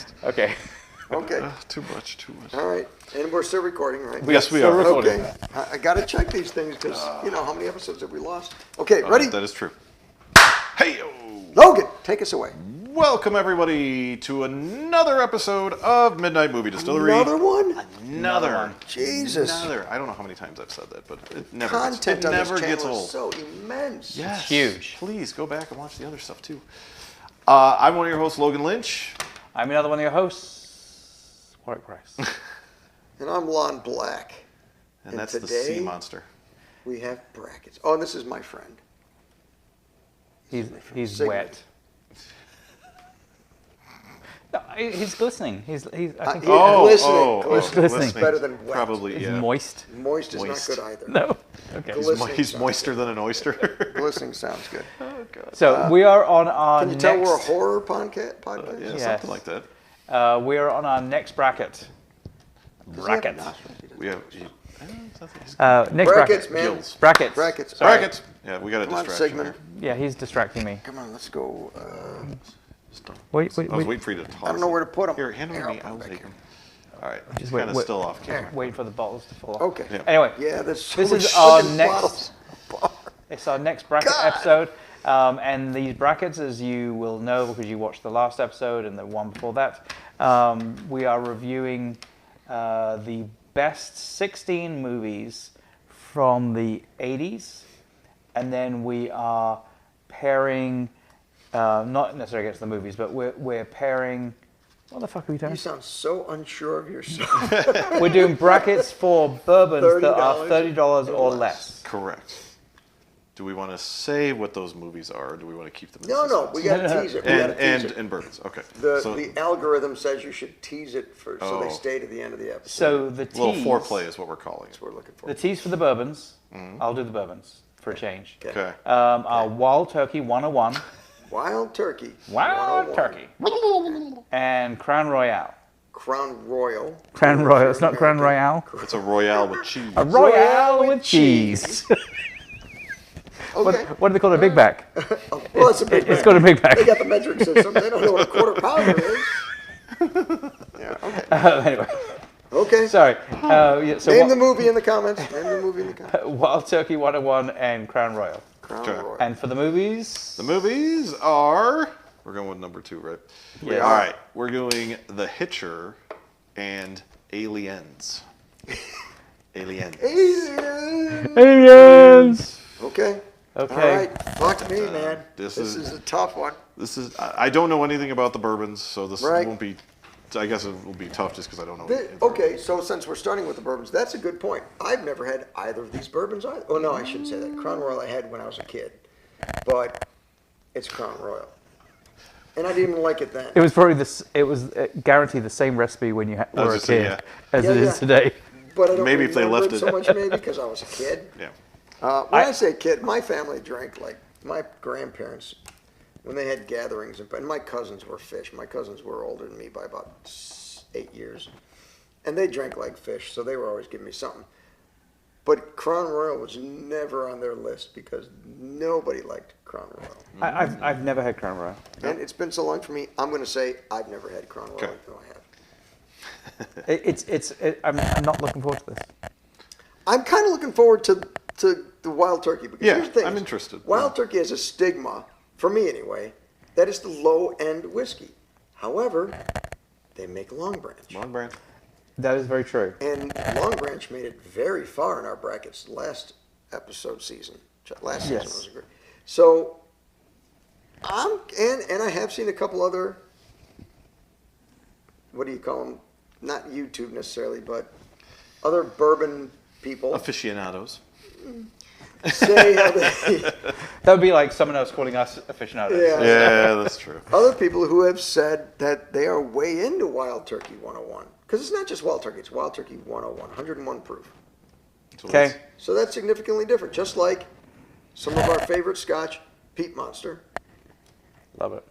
Christ. Okay. Okay. Too much. All right. And we're still recording, right? Yes, we are. recording. Okay. I got to check these things because, how many episodes have we lost? Okay, ready? That is true. Hey, Logan, take us away. welcome everybody to another episode of Midnight Movie Distillery. Another one? Another one. Jesus. Another. I don't know how many times I've said that, but it never Content gets, it on this never channel gets is old. so immense. Yes. Huge. Please go back and watch the other stuff too. I'm one of your hosts, Logan Lynch. I'm another one of your hosts, Warwick Price. And I'm Lon Black. And that's the today, sea monster. we have brackets. Oh, this is my friend. He's Sigmund. wet. No, he's glistening. He's I think Glistening. Glistening. Better than wet. Probably, he's yeah. moist. Moist is Moist. not good either. No. Okay. Glistening He's sounds moister good. than an oyster. Glistening sounds good. Oh, God. So we are on our Can you next. tell we're a horror podcast? Yeah, Yes. something like that. We are on our next bracket. Does he have Bracket. nostrils? He doesn't. We have Next Brackets, bracket. man. Gills. Brackets. Brackets. Sorry. brackets. Yeah, we got a Come on, distraction Sigmund. here. Yeah, he's distracting me. Come on, let's go. Wait. I was waiting for you to toss. I don't know it. where to put 'em. Here, hand them to me. I'll I'll put 'em take back them. All right. Just Kind of wait. still off camera. Waiting for the bottles to fall off. Okay. Yeah. Anyway, Yeah, there's so this much is our fucking next. bottles. It's our next bracket God. episode, and these brackets, as you will know because you watched the last episode and the one before that, we are reviewing the best 16 movies from the 80s, and then we are pairing, not necessarily against the movies, but we're pairing. What the fuck are we doing? You sound so unsure of yourself. We're doing brackets for bourbons that are $30 $30 or less. Correct. Do we want to say what those movies are, or do we want to keep them in No, suspense? we got to tease it. We gotta tease it. And bourbons. Okay. The algorithm says you should tease it so they Oh. stay to the end of the episode. So the tease. little foreplay is what we're calling it. That's what we're looking for. The tease for the bourbons. I'll do the bourbons for a change. Okay. Our Wild Turkey 101. Wild Turkey. Wild 101. Turkey. And Crown Royale. Crown Royal. Crown Royale. It's not Crown Royale. It's a Royale with cheese. A Royale with cheese. Okay. What do they call it? A Big Back? Well, it's a big It's bag. got a Big Back. They got the metric system. They don't know what a quarter pounder is. Yeah, okay. Anyway, Okay. sorry. So Name the movie in the comments. Name the movie in the comments. Wild Turkey 101 and Crown Royal. Crown Okay. Royal. And for the movies, The movies are. We're going with number 2, right? Yeah. All right. We're doing The Hitcher and Aliens. Aliens. Aliens. Okay. Okay. All right. Fuck me, man. this This is- is a tough one. This is. I don't know anything about the bourbons, so this Right. won't be. I guess it will be tough just because I don't know. Okay, so since we're starting with the bourbons, that's a good point. I've never had either of these bourbons either. Oh, no, I shouldn't say that. Crown Royal I had when I was a kid. But it's Crown Royal. And I didn't even like it then. It was probably this. It was guaranteed the same recipe when you were a just saying, kid yeah. as Yeah, it is yeah. today. But I don't Maybe if they remember left it so it. much maybe because I was a kid. Yeah. When I say kid, my family drank like my grandparents when they had gatherings, and my cousins were fish. My cousins were older than me by about 8 years, and they drank like fish, so they were always giving me something. But Crown Royal was never on their list because nobody liked Crown Royal. I've never had Crown Royal. And it's been so long for me, I'm going to say I've never had Crown Royal. Okay. No, I have. I'm not looking forward to this. I'm kind of looking forward to the Wild Turkey because Yeah, here's the thing. I'm interested. Wild Turkey has a stigma, for me anyway, that it's the low-end whiskey. However, they make Long Branch. Long Branch. That is very true. And Long Branch made it very far in our brackets last season. Last season Yes. was great. So, and I have seen a couple other, what do you call them? Not YouTube necessarily, but other bourbon people Aficionados. say how they, That would be like someone else calling us aficionados. Yeah. Yeah, that's true. other people who have said that they are way into Wild Turkey 101. Because it's not just Wild Turkey, it's Wild Turkey 101, 101 proof. So Okay. let's- So that's significantly different. Just like some of our favorite scotch, Peat Monster. Love it.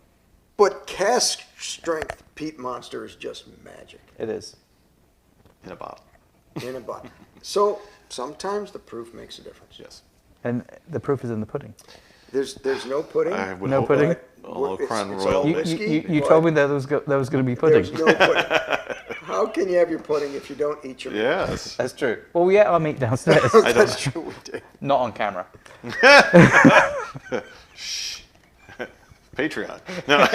But cask strength Peat Monster is just magic It is. In a bottle. in a bottle. So sometimes the proof makes a difference. Yes. And the proof is in the pudding. There's no pudding. I would No hope pudding? not. Crown it's Royal. all You, whiskey. you told me there was going to be There's pudding. no pudding. How can you have your pudding if you don't eat your meat? Yes. That's true. Well, we ate our meat downstairs. That's true. We did. Not on camera. Shh. Patreon. No.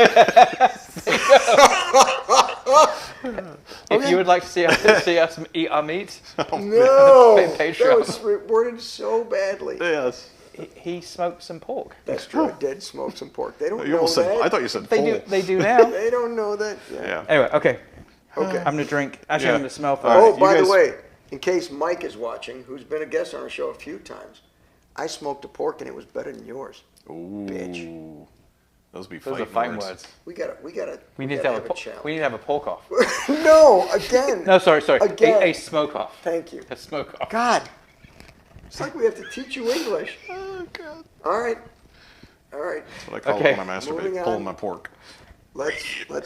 If you would like to see us eat our meat, No, Patreon. that was worded so badly. Yes. he smoked some pork. That's true. I did smoke some pork. They don't You know almost said. that. I thought you said They full. do. They do now. They don't know that. Yeah. Anyway, okay. Okay. I'm gonna drink. Actually, Yeah. I'm gonna smell first. All right. Oh, you by guys- the way, in case Mike is watching, who's been a guest on our show a few times, I smoked a pork and it was better than yours. Ooh. Bitch. Those be Those are fighting fighting words. words. We gotta We need to have a challenge. we need to have a pork off. No, again. No, sorry. Again. A smoke off. Thank you. A smoke off. God. It's like we have to teach you English. Oh God. All right. All right. That's what I call Okay. it when I Moving masturbate. on. Pulling my pork. Let's All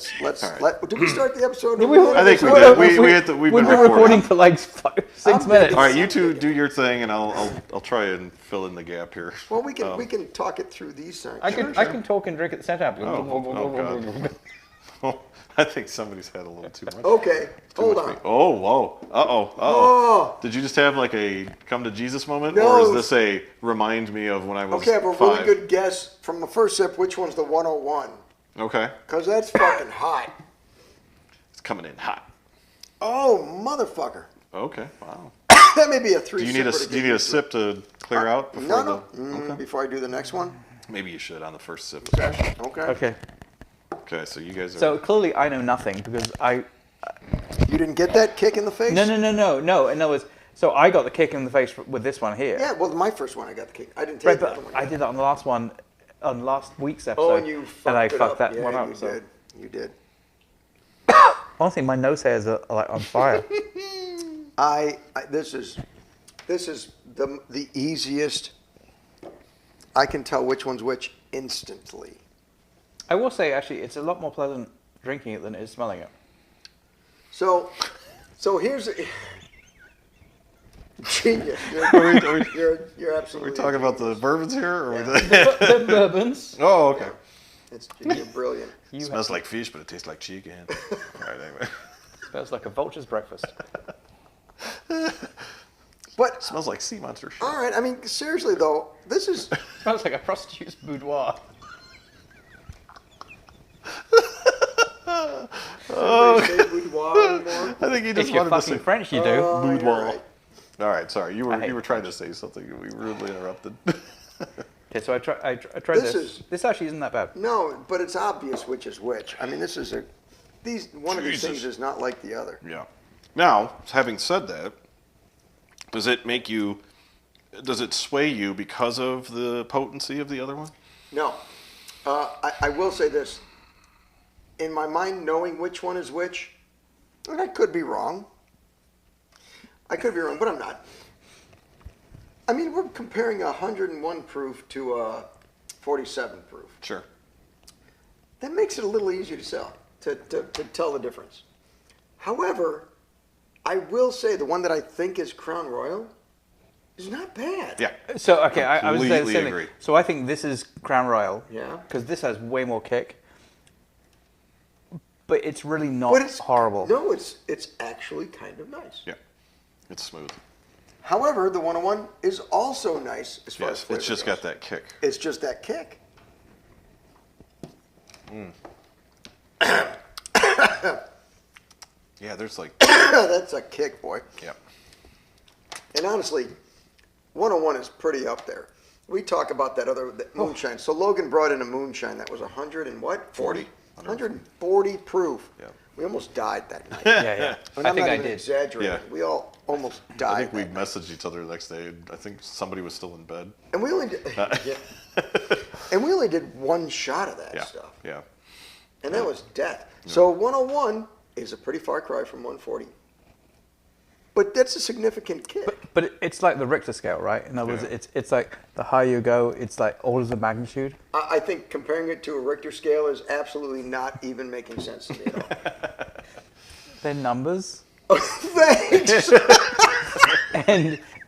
right. did we start the episode? I think we did. We've We've been been recording for like 6 I'm minutes. All right, you two do your thing, and I'll try and fill in the gap here. Well, we can talk it through these things. I can talk and drink at the same time. Oh, God. I think somebody's had a little too much. Okay, Too hold much on. meat. Oh, whoa. Uh-oh. Oh. Did you just have like a come to Jesus moment? No. Or is this a remind me of when I was Okay, I have a 5? really good guess from the first sip. Which one's the 101? Okay. Because that's fucking hot. It's coming in hot. Oh, motherfucker. Okay. Wow. That may be a three. Do you need a sip to clear out before No. Okay. Before I do the next one. Maybe you should on the first sip. Okay. Okay. Okay, so you guys are So clearly I know nothing because I. You didn't get that kick in the face? No. In other words, so I got the kick in the face with this one here. Yeah, well, my first one I got the kick. I didn't Right, take that but one. I did that on the last one, on last week's episode. Oh, and you fucked and I it fucked up. that Yeah, one up. You so. did. You did. Honestly, my nose hairs are like on fire. This is the easiest. I can tell which one's which instantly. I will say, actually, it's a lot more pleasant drinking it than it is smelling it. So here's genius. You're absolutely. Are we talking about the bourbons here? Or Yeah. The bourbons. Oh, okay. You're brilliant. It smells like fish, but it tastes like chicken. All right, anyway. Smells like a vulture's breakfast. But Smells like sea monster shit. all right, I mean seriously though, this is Smells like a prostitute's boudoir. Say boudoir anymore. I think he just If you're wanted to say fucking French, you do. Oh, you're boudoir. right. All right, sorry. You I hate were trying to say something and we rudely interrupted. Okay, so I tried This this. is- This actually isn't that bad. No, but it's obvious which is which. I mean, one of these Jesus. things is not like the other. Yeah. Now, having said that, does it sway you because of the potency of the other one? No, I will say this. In my mind, knowing which one is which, and I could be wrong. But I'm not. I mean, we're comparing a 101 proof to a 47 proof. Sure. That makes it a little easier to sell, to tell the difference. However, I will say the one that I think is Crown Royal is not bad. Yeah. So okay, I was saying the Completely same agree. thing. So I think this is Crown Royal. Yeah. Because this has way more kick. But it's really not But it's horrible. No, it's actually kind of nice. Yeah. It's smooth. However, the 101 is also nice as far as Yes, flavor it's just goes. got that kick. It's just that kick. Yeah, there's like, That's a kick, boy. yeah. And honestly, 101 is pretty up there. We talk about that moonshine. So Logan brought in a moonshine that was 100 and what? 40. 140 proof. Yeah. We almost died that night. Yeah. And I I'm think not I even did. exaggerating. Yeah. We all almost I died. think we that night. messaged each other the next day. I think somebody was still in bed. And we only did, yeah. And we only did one shot of that Yeah. stuff. Yeah. And that was death. So 101 is a pretty far cry from 140. But that's a significant kick. But it's like the Richter scale, right? In other words, Yeah. it's like the higher you go, it's like orders of magnitude. I think comparing it to a Richter scale is absolutely not even making sense to me at all. They're numbers Thanks.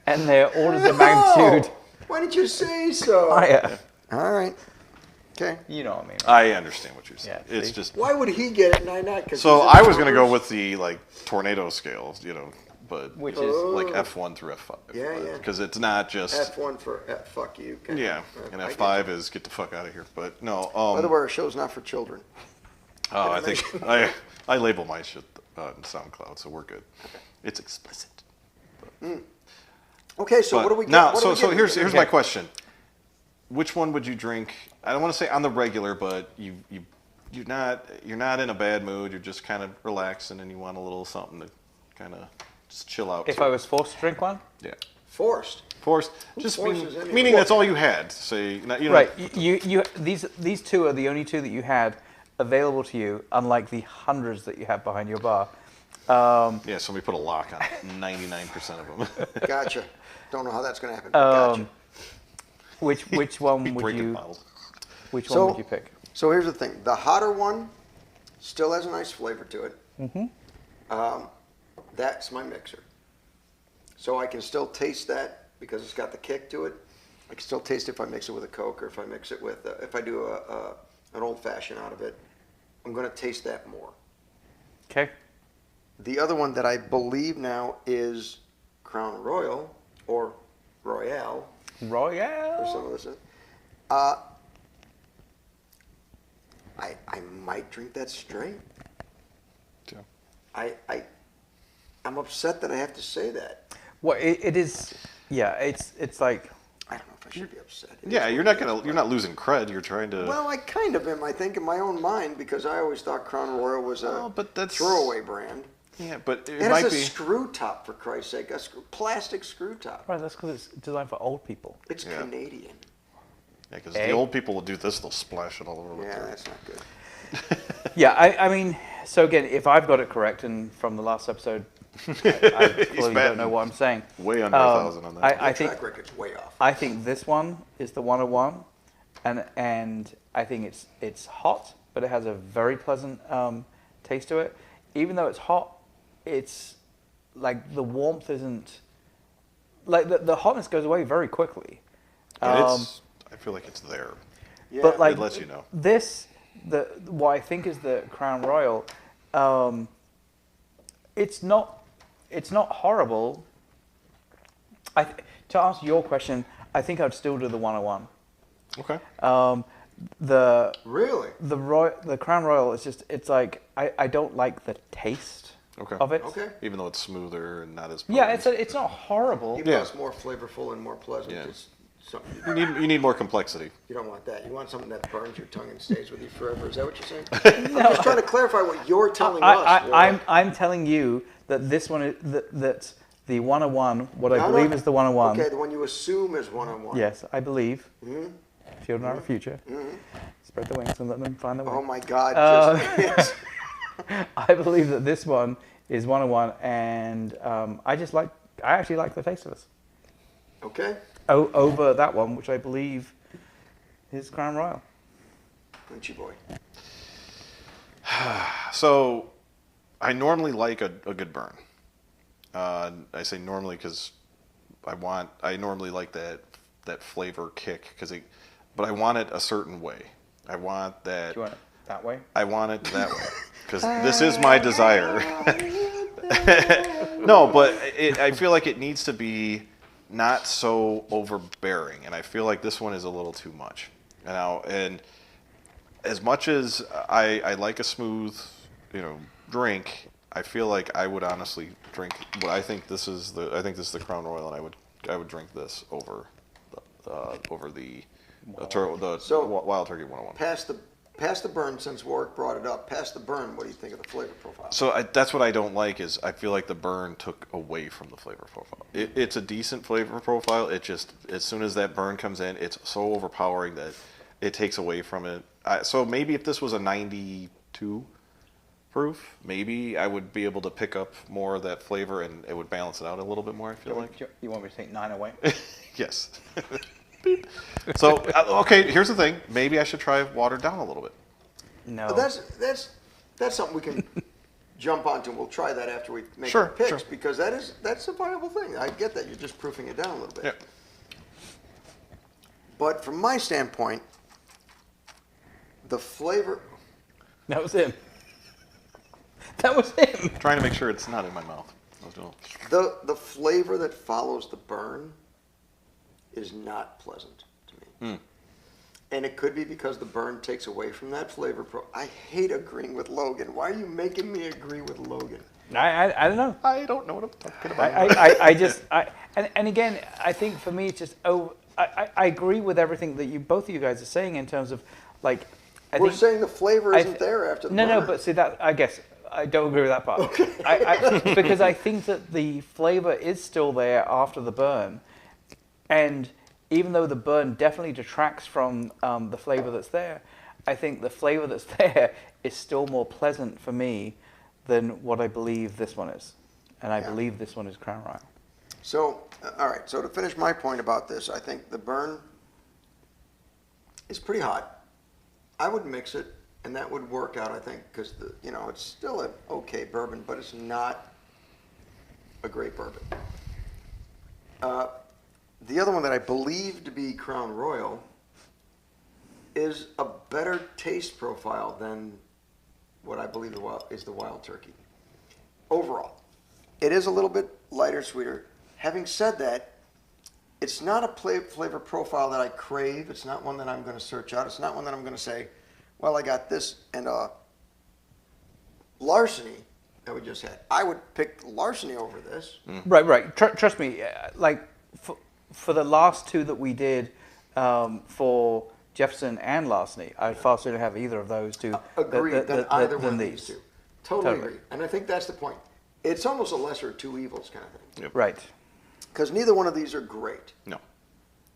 and they're orders of magnitude Why didn't you say so? higher. All right. Okay. You know what I mean? I understand what you're saying. Yeah, It's see? just Why would he get it and I not? 'Cause so he's in I was going to go numbers? with the like tornado scale, you know, but Which it's is- like F1 through F5. Yeah, yeah. Because it's not just F1 for fuck you. Okay. yeah, and I get F5 you. is get the fuck out of here. But no, By the way, our show's not for children. oh, I think I label my shit on SoundCloud, so we're good. It's explicit. Okay, so But what do we get? now, What do we so get? here's my question. Which one would you drink? I don't want to say on the regular, but you're not in a bad mood. You're just kind of relaxing, and you want a little something to kind of just chill out. If to. I was forced to drink one? Yeah. Forced. Forced. Just forces meaning, anyone? meaning that's all you had. Say, not, you know, Right. These two are the only two that you had available to you, unlike the hundreds that you have behind your bar. Yeah, somebody put a lock on 99% of them. Gotcha. Don't know how that's going to happen. Gotcha. Which one would Breaking you? bottles. Which So- one would you pick? So here's the thing. The hotter one still has a nice flavor to it. That's my mixer. So I can still taste that because it's got the kick to it. I can still taste it if I mix it with a Coke or if I mix it with, if I do an old fashioned out of it. I'm going to taste that more. Okay. The other one that I believe now is Crown Royal or Royale or Royale. some of this. I might drink that straight. Yeah. I'm upset that I have to say that. Well, it is. Yeah, it's like. I don't know if I should be upset. It Yeah, is you're what not it is, you're not losing cred. You're trying to. Well, I kind of am. I think in my own mind because I always thought Crown Royal was a Oh, but that's- throwaway brand. yeah, but it It might has a be. screw top for Christ's sake, plastic screw top. Right, that's because it's designed for old people. It's Yeah. Canadian. Yeah, because Egg. the old people will do this. They'll splash it all over. Yeah, with that's not good. Yeah, I mean, so again, if I've got it correct, and from the last episode, I clearly don't know what I'm saying. Way under 1,000 on that. I Your think track record's way off. I think this one is the 101, and I think it's hot, but it has a very pleasant taste to it. Even though it's hot, it's like the warmth isn't like the hotness goes away very quickly. But I feel like it's there. Yeah, But like it lets you know. what I think is the Crown Royal, it's not horrible. To answer your question, I think I'd still do the 101. Okay. really? The Crown Royal is just it's like I don't like the taste Okay. of it. Okay. Even though it's smoother and not as. Yeah, potent. it's not horrible. Even Yeah. though it's more flavorful and more pleasant. Yeah. It's something You need more complexity. you don't want that. You want something that burns your tongue and stays with you forever. Is that what you're saying? I'm just trying to clarify what you're telling us. I'm telling you that this one is that the 101, what I No, no. believe is the 101. Okay, the one you assume is 101. Yes, I believe. Mhm. Field in our future. Spread the wings and let them find the way. Oh my God. just- I believe that this one is 101, and I actually like the taste of this. okay. Over that one, which I believe is Crown Royal. Punchy boy. So, I normally like a good burn. I say normally because I normally like that flavor kick but I want it a certain way. I want that. Do you want it that way? I want it that way because this is my desire. No, but I feel like it needs to be not so overbearing, and I feel like this one is a little too much. And as much as I like a smooth, drink, I feel like I would honestly drink. But I think this is the Crown Royal, and I would drink this over the So, Wild Turkey 101. Past the burn, since Warwick brought it up, past the burn, what do you think of the flavor profile? So that's what I don't like is I feel like the burn took away from the flavor profile. It's a decent flavor profile. It just as soon as that burn comes in, it's so overpowering that it takes away from it. So maybe if this was a 92 proof, maybe I would be able to pick up more of that flavor and it would balance it out a little bit more. I feel like. You want me to take 9 away? Yes. So okay, here's the thing. Maybe I should try watered down a little bit. No. But that's something we can jump onto. We'll try that after we make Sure, our picks sure. because that's a viable thing. I get that. You're just proofing it down a little bit. Yeah. But from my standpoint, The flavor. That was him. That was him. Trying to make sure it's not in my mouth. I was doing. The flavor that follows the burn is not pleasant to me. And it could be because the burn takes away from that flavor. I hate agreeing with Logan. Why are you making me agree with Logan? I don't know. I don't know what I'm talking about. And again, I think for me, it's just I agree with everything that both of you guys are saying in terms of like. We're saying the flavor isn't there after the burn. No, but see that I guess I don't agree with that part. Okay. Because I think that the flavor is still there after the burn, and even though the burn definitely detracts from the flavor that's there, I think the flavor that's there is still more pleasant for me than what I believe this one is. And I believe this one is Crown Royal. So, all right. So to finish my point about this, I think the burn is pretty hot. I would mix it, and that would work out, I think, because it's still an okay bourbon, but it's not a great bourbon. The other one that I believe to be Crown Royal is a better taste profile than what I believe is the Wild Turkey. Overall, it is a little bit lighter, sweeter. Having said that, it's not a flavor profile that I crave. It's not one that I'm going to search out. It's not one that I'm going to say, well, I got this and Larceny that we just had. I would pick Larceny over this. Right. Trust me, like for the last two that we did for Jefferson and Larceny, I'd far sooner have either of those two Agreed than either one of these these two. Totally agree. And I think that's the point. It's almost a lesser of two evils kind of thing. Yep. Right. Because neither one of these are great. No,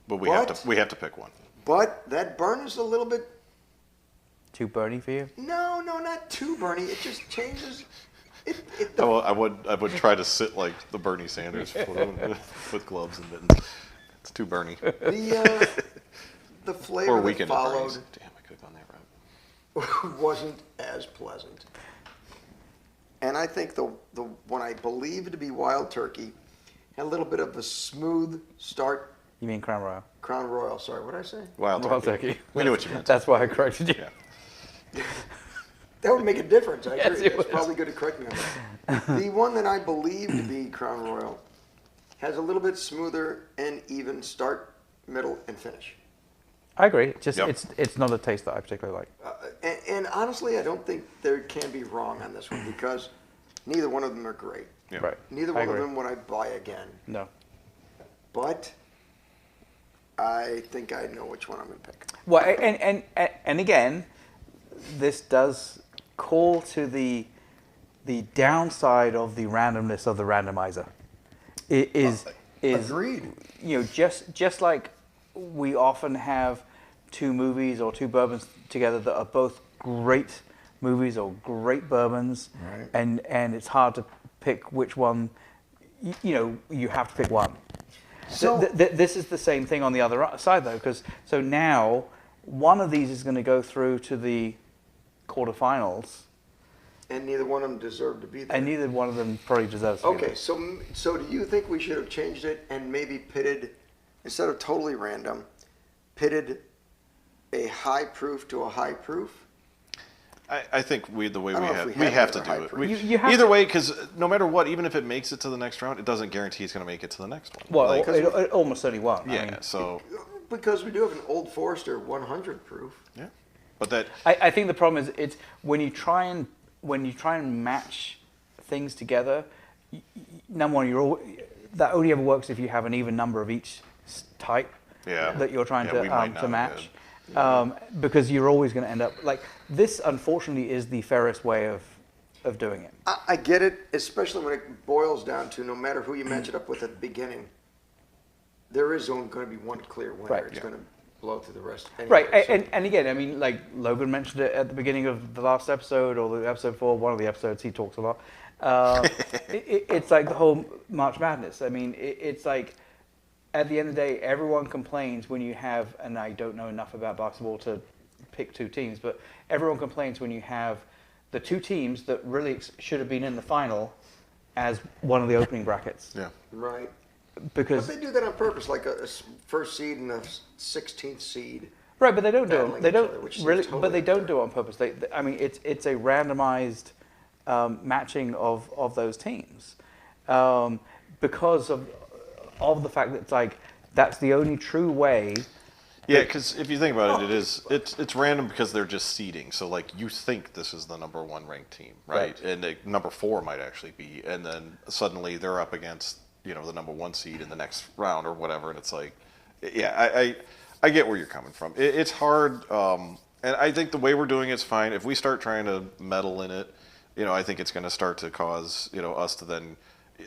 but we have to pick one. But that burn is a little bit. Too burny for you? No, not too burny. It just changes. I would try to sit like the Bernie Sanders with gloves and mittens. It's too burny. The flavor that followed. Damn, I could have gone that route. Wasn't as pleasant. And I think the one I believe to be Wild Turkey had a little bit of a smooth start. You mean Crown Royal? Crown Royal, sorry, what did I say? Wild Turkey. We knew what you meant. That's why I corrected you. Yeah. That would make a difference, I agree. Yes, It's probably good to correct me on that. The one that I believe to be Crown Royal has a little bit smoother and even start, middle, and finish. I agree. Just it's not a taste that I particularly like. And honestly, I don't think there can be wrong on this one because neither one of them are great. Yeah. Right. Neither one of them would I buy again. No. But I think I know which one I'm going to pick. Well, and again, this does call to the downside of the randomness of the randomizer. It is Agreed. Just like we often have two movies or two bourbons together that are both great movies or great bourbons, right. and it's hard to pick which one. You have to pick one. So This is the same thing on the other side, though, because so now one of these is going to go through to the quarterfinals, and neither one of them deserve to be there. and neither one of them probably deserves to be Okay, there. so do you think we should have changed it and maybe pitted, instead of totally random, pitted a high proof to a high proof? I think we I don't know we if have we to have do it. high We, You have either to. way, because no matter what, even if it makes it to the next round, it doesn't guarantee it's going to make it to the next one. Well, Like, it almost certainly won't. yeah. I mean, So Because we do have an Old Forester 100 proof. yeah, but that I think the problem is it's when you try and match things together. Number one, that only ever works if you have an even number of each type that you're trying we might to not match. Because you're always going to end up like this. Unfortunately, is the fairest way of doing it. I get it, especially when it boils down to no matter who you match it up with at the beginning, there is only going to be one clear winner. Right. It's going to blow through the rest. Right, Anyway, so- and again, I mean, like Logan mentioned it at the beginning of the last episode or the episode 4, one of the episodes, he talks a lot. It's like the whole March Madness. I mean, it's like at the end of the day, everyone complains when you have, and I don't know enough about basketball to pick two teams, but everyone complains when you have the two teams that really should have been in the final as one of the opening brackets. yeah. Right. Because But they do that on purpose, like a first seed and a 16th seed. Right, but they don't do battling it. They each don't other, which seems really, totally but they don't unfair. do it on purpose. I mean, it's a randomized matching of those teams because of the fact that it's like that's the only true way. Yeah, because if you think about it, it's random because they're just seeding. So like you think this is the number 1 ranked team, right? And number 4 might actually be, and then suddenly they're up against the number 1 seed in the next round or whatever, and it's like, yeah, I get where you're coming from. It's hard, and I think the way we're doing it's fine. If we start trying to meddle in it, I think it's going to start to cause us to then,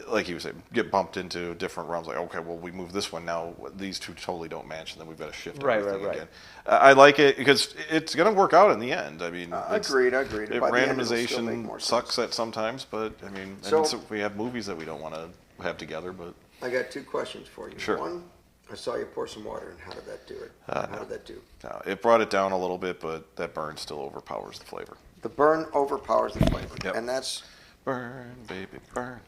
like you said, get bumped into different realms. Like, okay, well, we move this one now. These two totally don't match, and then we've got to shift everything again. I like it because it's going to work out in the end. I mean, agreed. Randomization sucks at sometimes, but I mean, so we have movies that we don't want to have together. But I got 2 questions for you. Sure. One, I saw you pour some water, and how did that do it? How did that do? No, it brought it down a little bit, but that burn still overpowers the flavor. The burn overpowers the flavor, Yep. and that's Burn, baby, burn.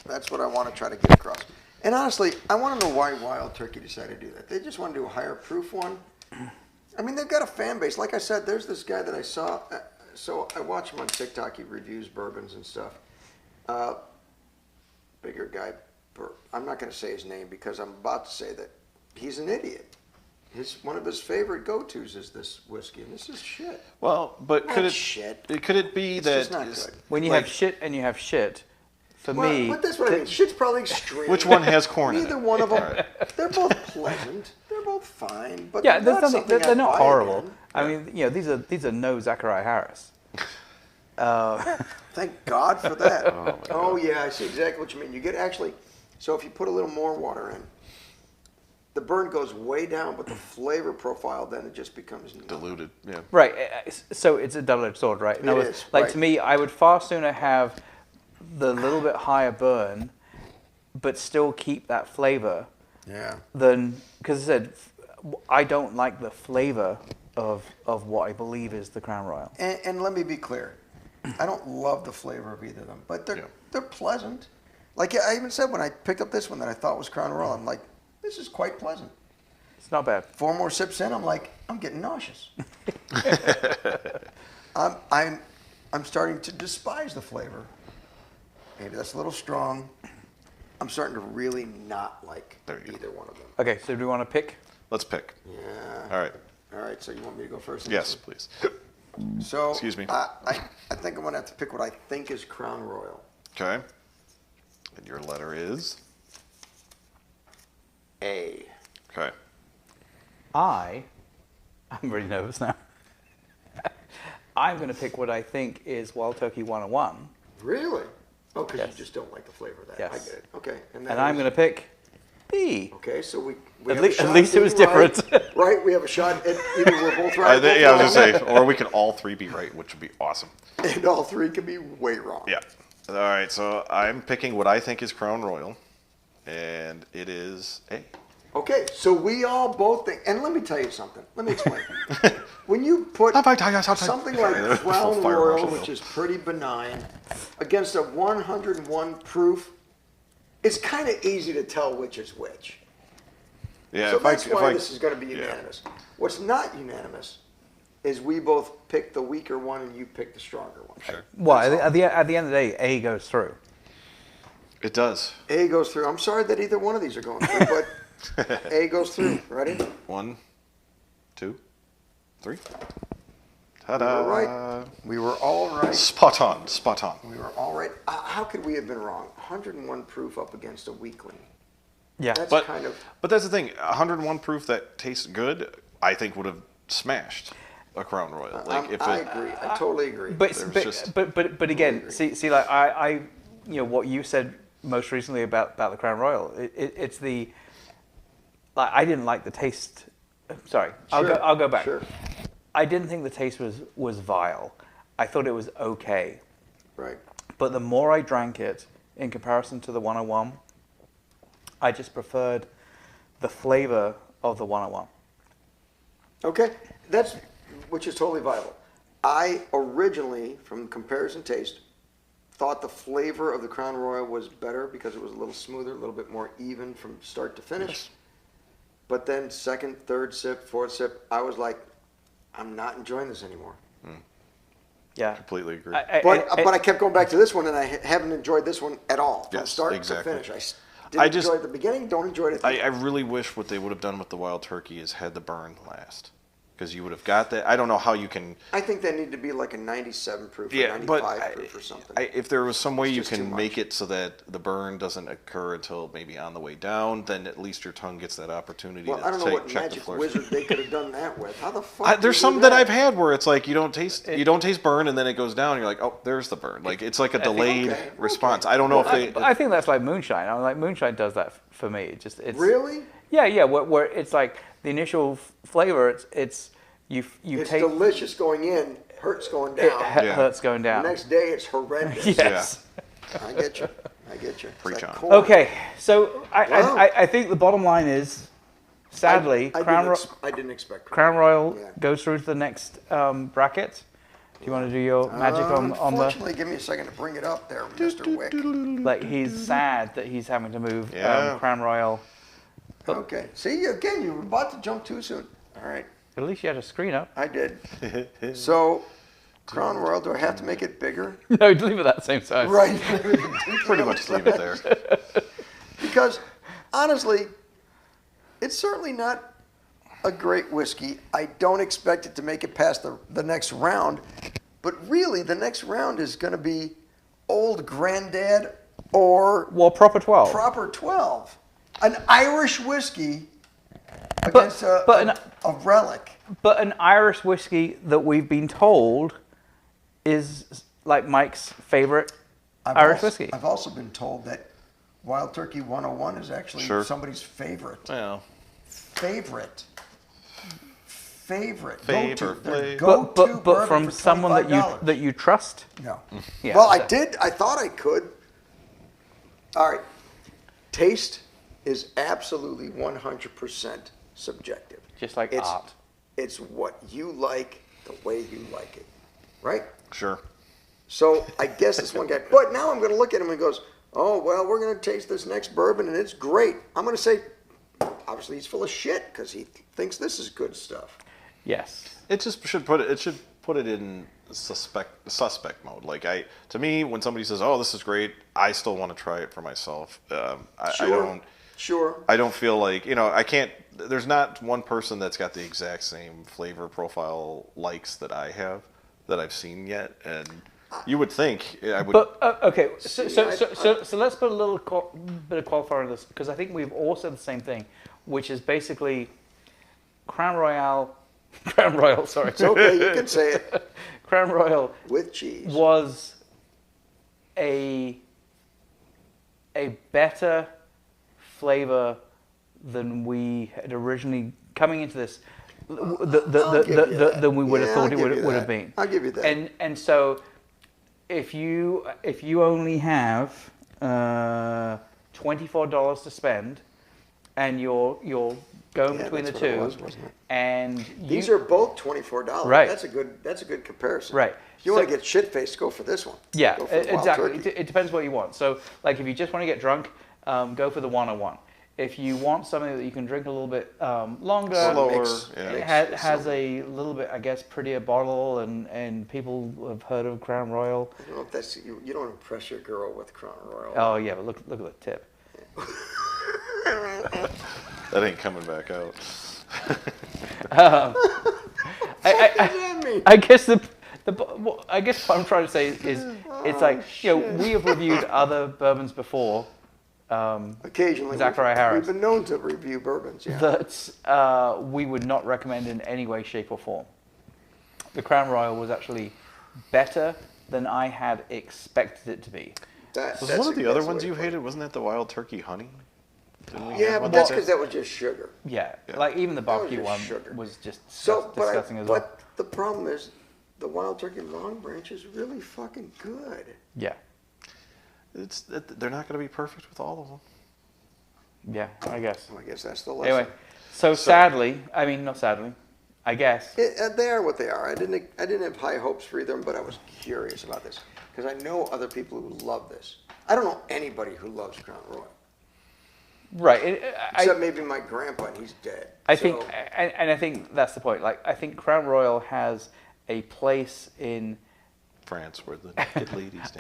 That's what I want to try to get across. And honestly, I want to know why Wild Turkey decided to do that. They just want to do a higher proof one. I mean, they've got a fan base. Like I said, there's this guy that I saw. So I watch him on TikTok. He reviews bourbons and stuff. Bigger guy. I'm not going to say his name because I'm about to say that he's an idiot. One of his favorite go-tos is this whiskey, and this is shit. Well, but could it be It's that just not good. When you have shit and you have shit, for me, But that's what I mean. Shit's probably extreme. which one has corn in it? Neither one of them. They're both pleasant. They're both fine. But yeah, they're there's not nothing. something They're I'd not buy horrible. again. I mean, these are no Zachariah Harris. Thank God for that. Oh, yeah, I see exactly what you mean. You get actually, so if you put a little more water in, the burn goes way down, but the flavor profile then it just becomes Diluted, yeah. Right. So it's a double-edged sword, right? It is, Like right. to me, I would far sooner have the little bit higher burn, but still keep that flavor. Yeah. Than because I said I don't like the flavor of what I believe is the Crown Royal. And let me be clear, I don't love the flavor of either of them, but they're pleasant. Like I even said when I picked up this one that I thought was Crown Royal, I'm like, this is quite pleasant. It's not bad. 4 more sips in, I'm like, I'm getting nauseous. I'm starting to despise the flavor. Maybe that's a little strong. I'm starting to really not like either one of them. Okay, so do we want to pick? Let's pick. Yeah. All right. All right. So you want me to go first? Yes, please. So Excuse me. I think I'm gonna have to pick what I think is Crown Royal. Okay. And your letter is? A. Okay. I'm really nervous now. I'm going to pick what I think is Wild Turkey 101. Really? Oh, because Yes. you just don't like the flavor of that. Yes. I get it. Okay. And I'm going to pick B. Okay, so we At have le- a shot at least it was being right, different. right? We have a shot at either we're both right. Both Yeah, I was wrong, going to say, or we can all 3 be right, which would be awesome. and all 3 can be way wrong. Yeah. All right, so I'm picking what I think is Crown Royal, and it is A. Okay, so we all both think, and let me tell you something. Let me explain. When you put something like Crown Royal, which is pretty benign, against a 101 proof, it's kind of easy to tell which is which. Yeah, So that's why this is going to be unanimous. What's not unanimous is we both pick the weaker one and you pick the stronger one. Sure. Well, at the end of the day, A goes through. It does. A goes through. I'm sorry that either one of these are going through, but A goes through. Ready? 1, 2, 3. We Ta-da! were right. We were all right. Spot on. Spot on. We were all right. How could we have been wrong? 101 proof up against a weakling. Yeah. That's But kind of. but that's the thing. 101 proof that tastes good, I think would have smashed a Crown Royal. Like if I it, agree. I totally agree. But There's just- but again, see, like I what you said most recently about the Crown Royal, it's the like I didn't like the taste. Sorry, Sure, I'll go back. Sure. I didn't think the taste was vile. I thought it was okay. Right. But the more I drank it, in comparison to the 101, I just preferred the flavor of the 101. Okay. Which is totally viable. I originally, from comparison taste, thought the flavor of the Crown Royal was better because it was a little smoother, a little bit more even from start to finish. Yes. But then second, third sip, fourth sip, I was like, I'm not enjoying this anymore. Yeah. Completely agree. But I kept going back to this one, and I haven't enjoyed this one at all from Yes, start exactly. to finish. I didn't enjoy it at the beginning. Don't enjoy it at the I end. really wish what they would have done with the wild turkey is had the burn last, because you would have got that. I don't know how you can. I think they need to be like a 97 proof or Yeah, 95 proof or something. If there was some way you just too can much. make it so that the burn doesn't occur until maybe on the way down, then at least your tongue gets that opportunity Well, to I don't know what check the magic flavor. wizard they could have done that with. How the fuck? do you There's do some that I've had where it's like you don't taste burn and then it goes down. And you're like, oh, there's the burn. Like it's like a delayed okay. response. I don't know if they. I think that's like moonshine. I mean, like moonshine does that for me. It's Really? Yeah. Where it's like the initial flavor. It's you It's take delicious going in, hurts going it down. hurts going The down. next day it's horrendous. Yes. I get you. Preach It's like on. corn. Okay, so Wow. I think the bottom line is, sadly, I didn't expect Crown Royal Yeah. goes through to the next bracket. Do you want to do your magic on the? Unfortunately, give me a second to bring it up there, Mr. Wick. Like he's sad that he's having to move Yeah. Crown Royal. Okay. See, again, you were about to jump too soon. All right. At least you had a screen up. I did. So, Crown Royal, do I have to make it bigger? No, leave it that same size. Right. Pretty much leave it there. Because, honestly, it's certainly not a great whiskey. I don't expect it to make it past the next round. But really, the next round is going to be Old Granddad or Well, proper 12. Proper 12. An Irish whiskey against a relic. But an Irish whiskey that we've been told is like Mike's favorite Irish whiskey. I've also been told that Wild Turkey 101 is actually Sure. somebody's favorite. Well, Favorite. Favorite Go-to. Their flavor. go-to But bourbon from for someone $25. that you trust. No. Yeah, Well, so- I did. I thought I could. All right. Taste is absolutely 100% subjective. Just like It's- art. It's what you like, the way you like it. Right? sure. So I guess this one guy. But now I'm going to look at him and he goes, oh, well, we're going to taste this next bourbon and it's great. I'm going to say, obviously he's full of shit because he thinks this is good stuff. Yes. It just should put it in suspect mode. Like to me, when somebody says, "Oh, this is great," I still want to try it for myself. Sure. I don't feel like I can't. There's not one person that's got the exact same flavor profile likes that I have that I've seen yet, and you would think I would. But okay, so See, let's put a little bit of qualifier on this because I think we've all said the same thing, which is basically Crown Royal. Sorry, It's okay, you can say it. Crown Royal With cheese. was a better flavor than we had originally coming into this. I'll give you that. Than we would have Yeah, thought I'll it give you would have that. been. I'll give you that. And so if you only have $24 to spend, and you're going Yeah, between the that's what it two, was, wasn't it? and These are both $24. Right. That's a good comparison. Right. If you So- want to get shit faced, go for this one. yeah, Go for the Wild exactly. Turkey. It depends what you want. So like if you just want to get drunk, go for the 101. If you want something that you can drink a little bit longer, Slower, Mix. yeah. it has a little bit, I guess, prettier bottle, and people have heard of Crown Royal. I don't know if that's you don't impress your girl with Crown Royal. Oh yeah, but look at the tip. That ain't coming back out. What does that mean? I guess I guess what I'm trying to say is it's like we have reviewed other bourbons before Occasionally, Zachariah Harris. we've been known to review bourbons. Yeah. that we would not recommend in any way, shape, or form. The Crown Royal was actually better than I had expected it to be. Was one of the other ones you hated? Wasn't that the Wild Turkey Honey? Didn't we Yeah, have but one that's that- because that was just sugar. Yeah, Yeah. like even the That was barbecue just one sugar. was just So, disgusting as well. but the problem is, the Wild Turkey Long Branch is really fucking good. Yeah, They're not going to be perfect with all of them. yeah, I guess. Well, I guess that's the lesson. Anyway, so sadly, I mean not sadly, I guess. They are what they are. I didn't have high hopes for either, but I was curious about this because I know other people who love this. I don't know anybody who loves Crown Royal. Right. Except maybe my grandpa, and he's dead. I think, and I think that's the point. Like, I think Crown Royal has a place in France, where the naked ladies.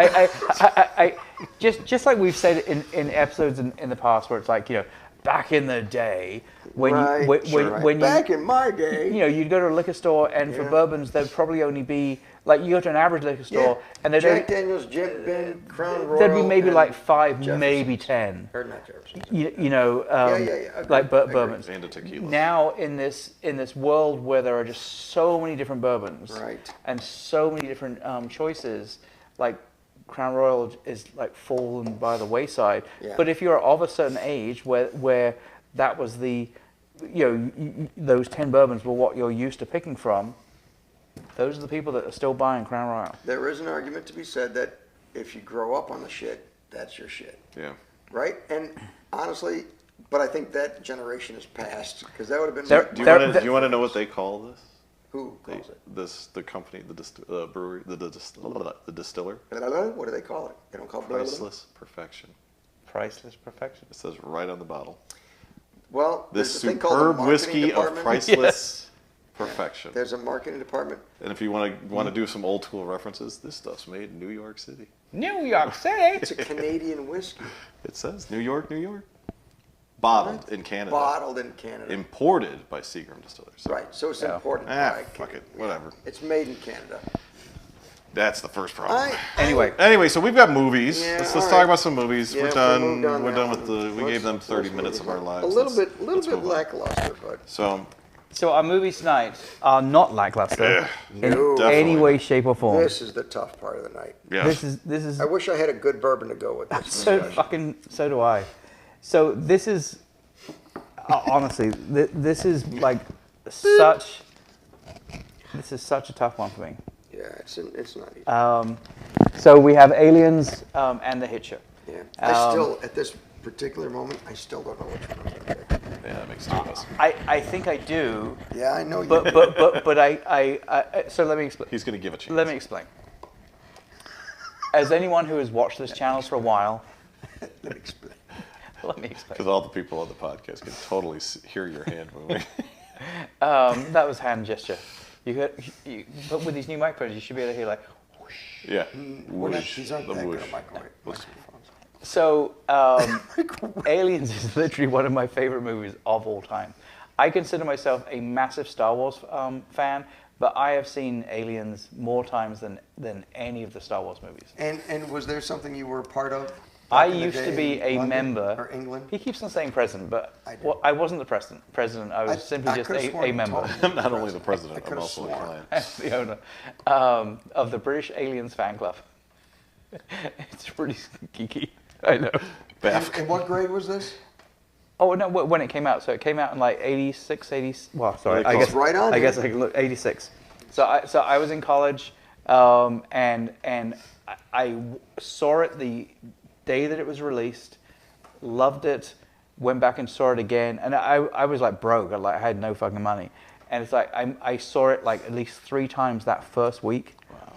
Just like we've said in episodes in the past, where it's like, back in the day when when back in my day, you'd go to a liquor store, and for bourbons there'd probably only be like, you go to an average liquor store and there'd Jack Daniels, Jim Beam, Crown Royal, there'd be maybe like 5, Jefferson's. maybe 10. Or not Jefferson. Like bourbons. And a tequila. Now in this world where there are just so many different bourbons, Right. and so many different choices, like Crown Royal is like fallen by the wayside. Yeah. But if you're of a certain age where that was the, those 10 bourbons were what you're used to picking from, those are the people that are still buying Crown Royal. There is an argument to be said that if you grow up on the shit, that's your shit. Yeah. Right? And honestly, but I think that generation is past, because that would have been. Do you want to know what they call this? Who calls it? The company, the brewery, the distiller. What do they call it? They don't call it Priceless perfection. Priceless perfection. It says right on the bottle. Well, This there's a thing called the superb marketing whiskey of department. priceless perfection. There's a marketing department. And if you want to do some old school references, this stuff's made in New York City. New York City. It's a Canadian whiskey. It says New York, New York. Bottled in Canada. Bottled in Canada. Imported by Seagram Distillers. Right, so it's important. Fuck it, whatever. It's made in Canada. That's the first problem. Anyway, so we've got movies. Yeah, let's all talk right. about some movies. Yeah, We're done. we're Done with the. We gave them 30 minutes of our lives. A little bit Let's move on. lackluster, but So our movies tonight are not lackluster in No. any way, shape, or form. this is the tough part of the night. yes. This is I wish I had a good bourbon to go with this. so do I. So this is honestly, this is like such a tough one for me. Yeah, it's not easy. So we have Aliens and The Hitcher. Yeah. I still, at this particular moment, I still don't know which one I'm going to pick. Yeah, that makes two of us. I think I do. Yeah, I know you. But I so let me explain. He's going to give a chance. Let me explain. As anyone who has watched this channel for a while, Let me explain. let me explain. Because all the people on the podcast can totally hear your hand moving. That was hand gesture. But with these new microphones, you should be able to hear like whoosh. Yeah. These aren't The that good whoosh. on microwave. So, Aliens is literally one of my favorite movies of all time. I consider myself a massive Star Wars fan, but I have seen Aliens more times than any of the Star Wars movies. And was there something you were a part of? I back in the used to day be in a London member. or England? He keeps on saying president, but I did. I wasn't the president. I was simply just could've sworn a you member. told me. I'm not only the president, I I'm could've also a sworn. client. I'm the owner of the British Aliens fan club. It's pretty geeky, I know. And what grade was this? Oh no! When it came out, so it came out in like 86, 80. Well, sorry, Really I guess close. Right on, I guess dude. I could look 86. So I was in college, and I saw it the day that it was released, loved it, went back and saw it again, and I was like broke. I had no fucking money, and it's like I saw it like at least 3 times that first week.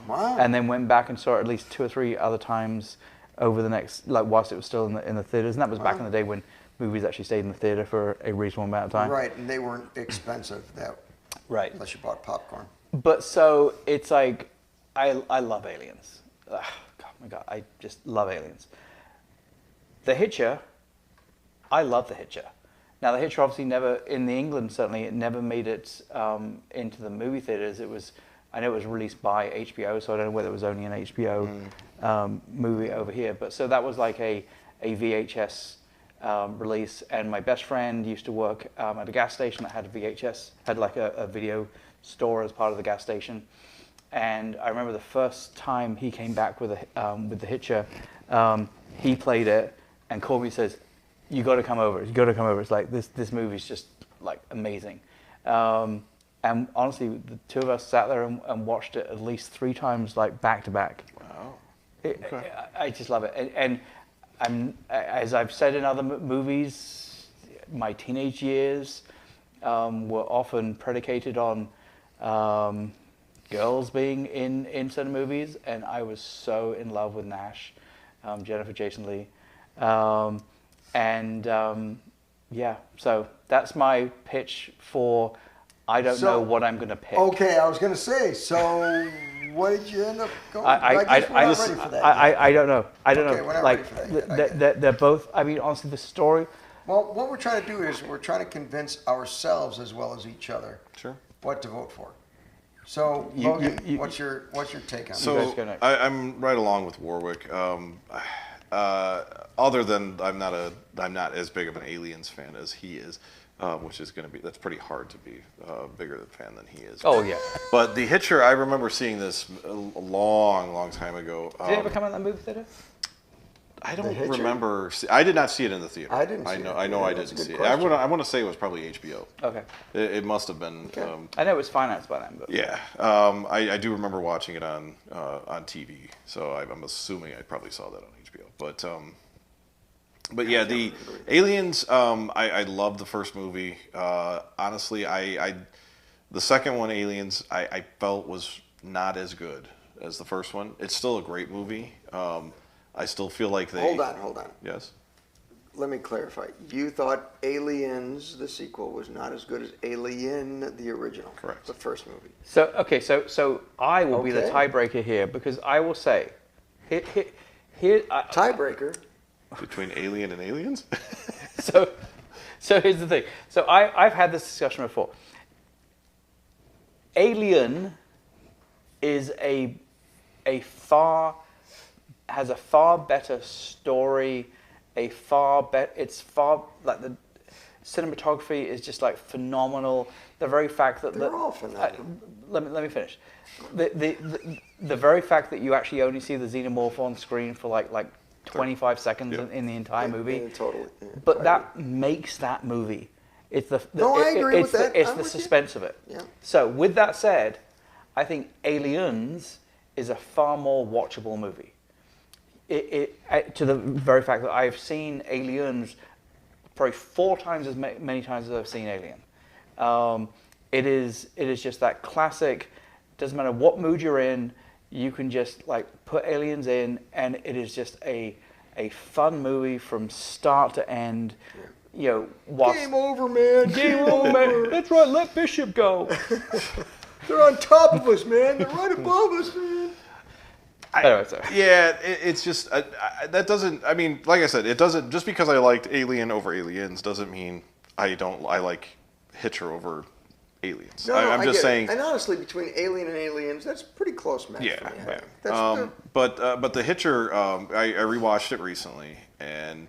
Wow. And then went back and saw it at least 2 or 3 other times over the next, like whilst it was still in the theaters. And that was back in the day when movies actually stayed in the theater for a reasonable amount of time. Right, and they weren't expensive Right. unless you bought popcorn. But so it's like, I love Aliens. Ugh, God, my God, I just love Aliens. The Hitcher, I love The Hitcher. Now, The Hitcher obviously never, in the England certainly, it never made it into the movie theaters. I know it was released by HBO, so I don't know whether it was only an HBO movie over here. But so that was like a VHS release, and my best friend used to work at a gas station that had a VHS, had like a video store as part of the gas station. And I remember the first time he came back with the Hitcher, he played it and called me and says, "You got to come over. You got to come over. It's like this movie's just like amazing." And honestly, the two of us sat there and watched it at least 3 times, like back to back. Wow. I just love it. And as I've said in other movies, my teenage years were often predicated on girls being in certain movies, and I was so in love with Nash, Jennifer Jason Leigh. And yeah, so that's my pitch for I don't know what I'm going to pick. Okay, I was going to say, so what did you end up going with? I guess we're not ready for that yet. I don't know. I don't Okay, know. we're not Like ready for that yet. they're both. I mean, honestly, the story. Well, what we're trying to do is we're trying to convince ourselves as well as each other Sure. what to vote for. So, Logan, what's your take on So it? I'm right along with Warwick. Other than I'm not as big of an Aliens fan as he is, which is that's pretty hard to be bigger fan than he is. Oh yeah. But The Hitcher, I remember seeing this a long time ago. Did it ever come out in that movie theater? I don't remember. I did not see it in the theater. I didn't see it. I know I didn't see it. I want to say it was probably HBO. Okay. It must have been. Okay. I know it was financed by them, but Yeah. I do remember watching it on TV. So I'm assuming I probably saw that on HBO. But yeah, the Aliens. I loved the first movie. Honestly, the second one, Aliens, I felt was not as good as the first one. It's still a great movie. I still feel like they... Hold on. Yes? Let me clarify. You thought Aliens, the sequel, was not as good as Alien, the original. Correct. The first movie. so I will be the tiebreaker here because I will say, here Tiebreaker. Between Alien and Aliens? so here's the thing. So I've had this discussion before. Alien is has a far better story, it's far, like the cinematography is just like phenomenal. The very fact that They're all phenomenal. Let me finish. The very fact that you actually only see the xenomorph on screen for like 25 seconds in the entire movie, Totally. but that makes that movie. It's I agree with that. It's I'm the with you. suspense of it. Yeah. So with that said, I think Aliens is a far more watchable movie. To the very fact that I've seen Aliens probably 4 times as many times as I've seen Alien. It is just that classic. Doesn't matter what mood you're in, you can just like put Aliens in, and it is just a fun movie from start to end. You know, Game over, man. Game over, man. That's right. Let Bishop go. They're on top of us, man. They're right above us, man. Anyway, sorry. Yeah, it's just that doesn't. I mean, like I said, it doesn't. Just because I liked Alien over Aliens doesn't mean I like Hitcher over Aliens. No, I'm just saying. And honestly, between Alien and Aliens, that's a pretty close match Yeah, for me. yeah. That's But the Hitcher, I rewatched it recently, and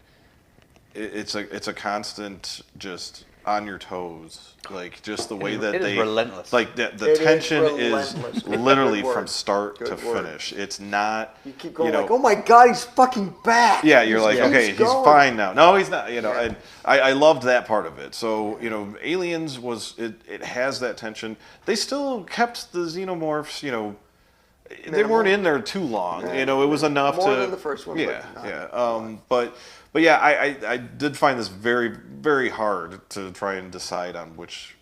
it's a constant just on your toes, like just the way that it is relentless. like the It tension is is relentless. literally Good word. from start Good to word. finish. It's not. you keep going you know, like, oh my God, he's fucking back. Yeah, you're like, He's okay, he's going. fine now. No, he's not. You know, Yeah. and I loved that part of it. So Aliens it has that tension. They still kept the xenomorphs. They Minimal. weren't in there too long. Yeah. It was enough More to than the first one, Yeah, but not yeah. But yeah, I did find this very very hard to try and decide on which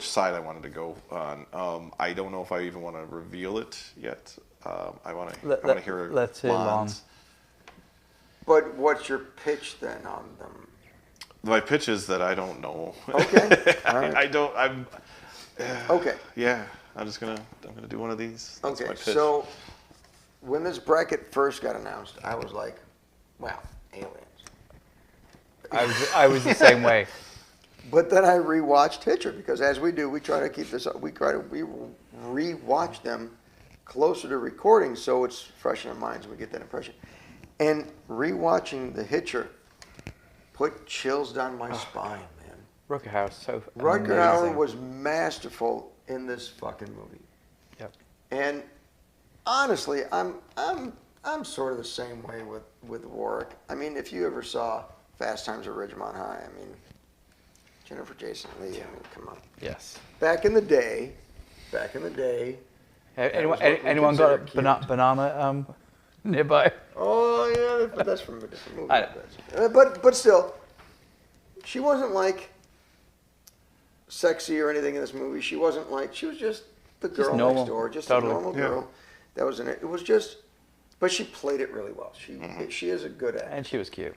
side I wanted to go on. I don't know if I even want to reveal it yet. I want to hear let's hear Lon's. But what's your pitch then on them? My pitch is that I don't know. Okay. All right. I'm. Okay. Yeah, I'm gonna do one of these. That's my Okay. pitch. So when this bracket first got announced, I was like, wow, Aliens. I was the same way. But then I rewatched Hitcher because as we do, we try to keep this up. We rewatch them closer to recording so it's fresh in our minds and we get that impression. And rewatching The Hitcher put chills down my spine, man. Rutger Hauer, so Rutger amazing. Hauer was masterful in this fucking movie. Yep. And honestly, I'm sort of the same way with Warwick. I mean, if you ever saw Fast Times at Ridgemont High, I mean, Jennifer Jason Leigh, I mean, come on. Yes. Back in the day. Anyone got a banana nearby? Oh yeah, but that's from a different movie. I know. But still, she wasn't like sexy or anything in this movie. She was just the girl normal. next door, just Totally. a normal girl. That was in it. It was just, but she played it really well. She is a good actor. And she was cute.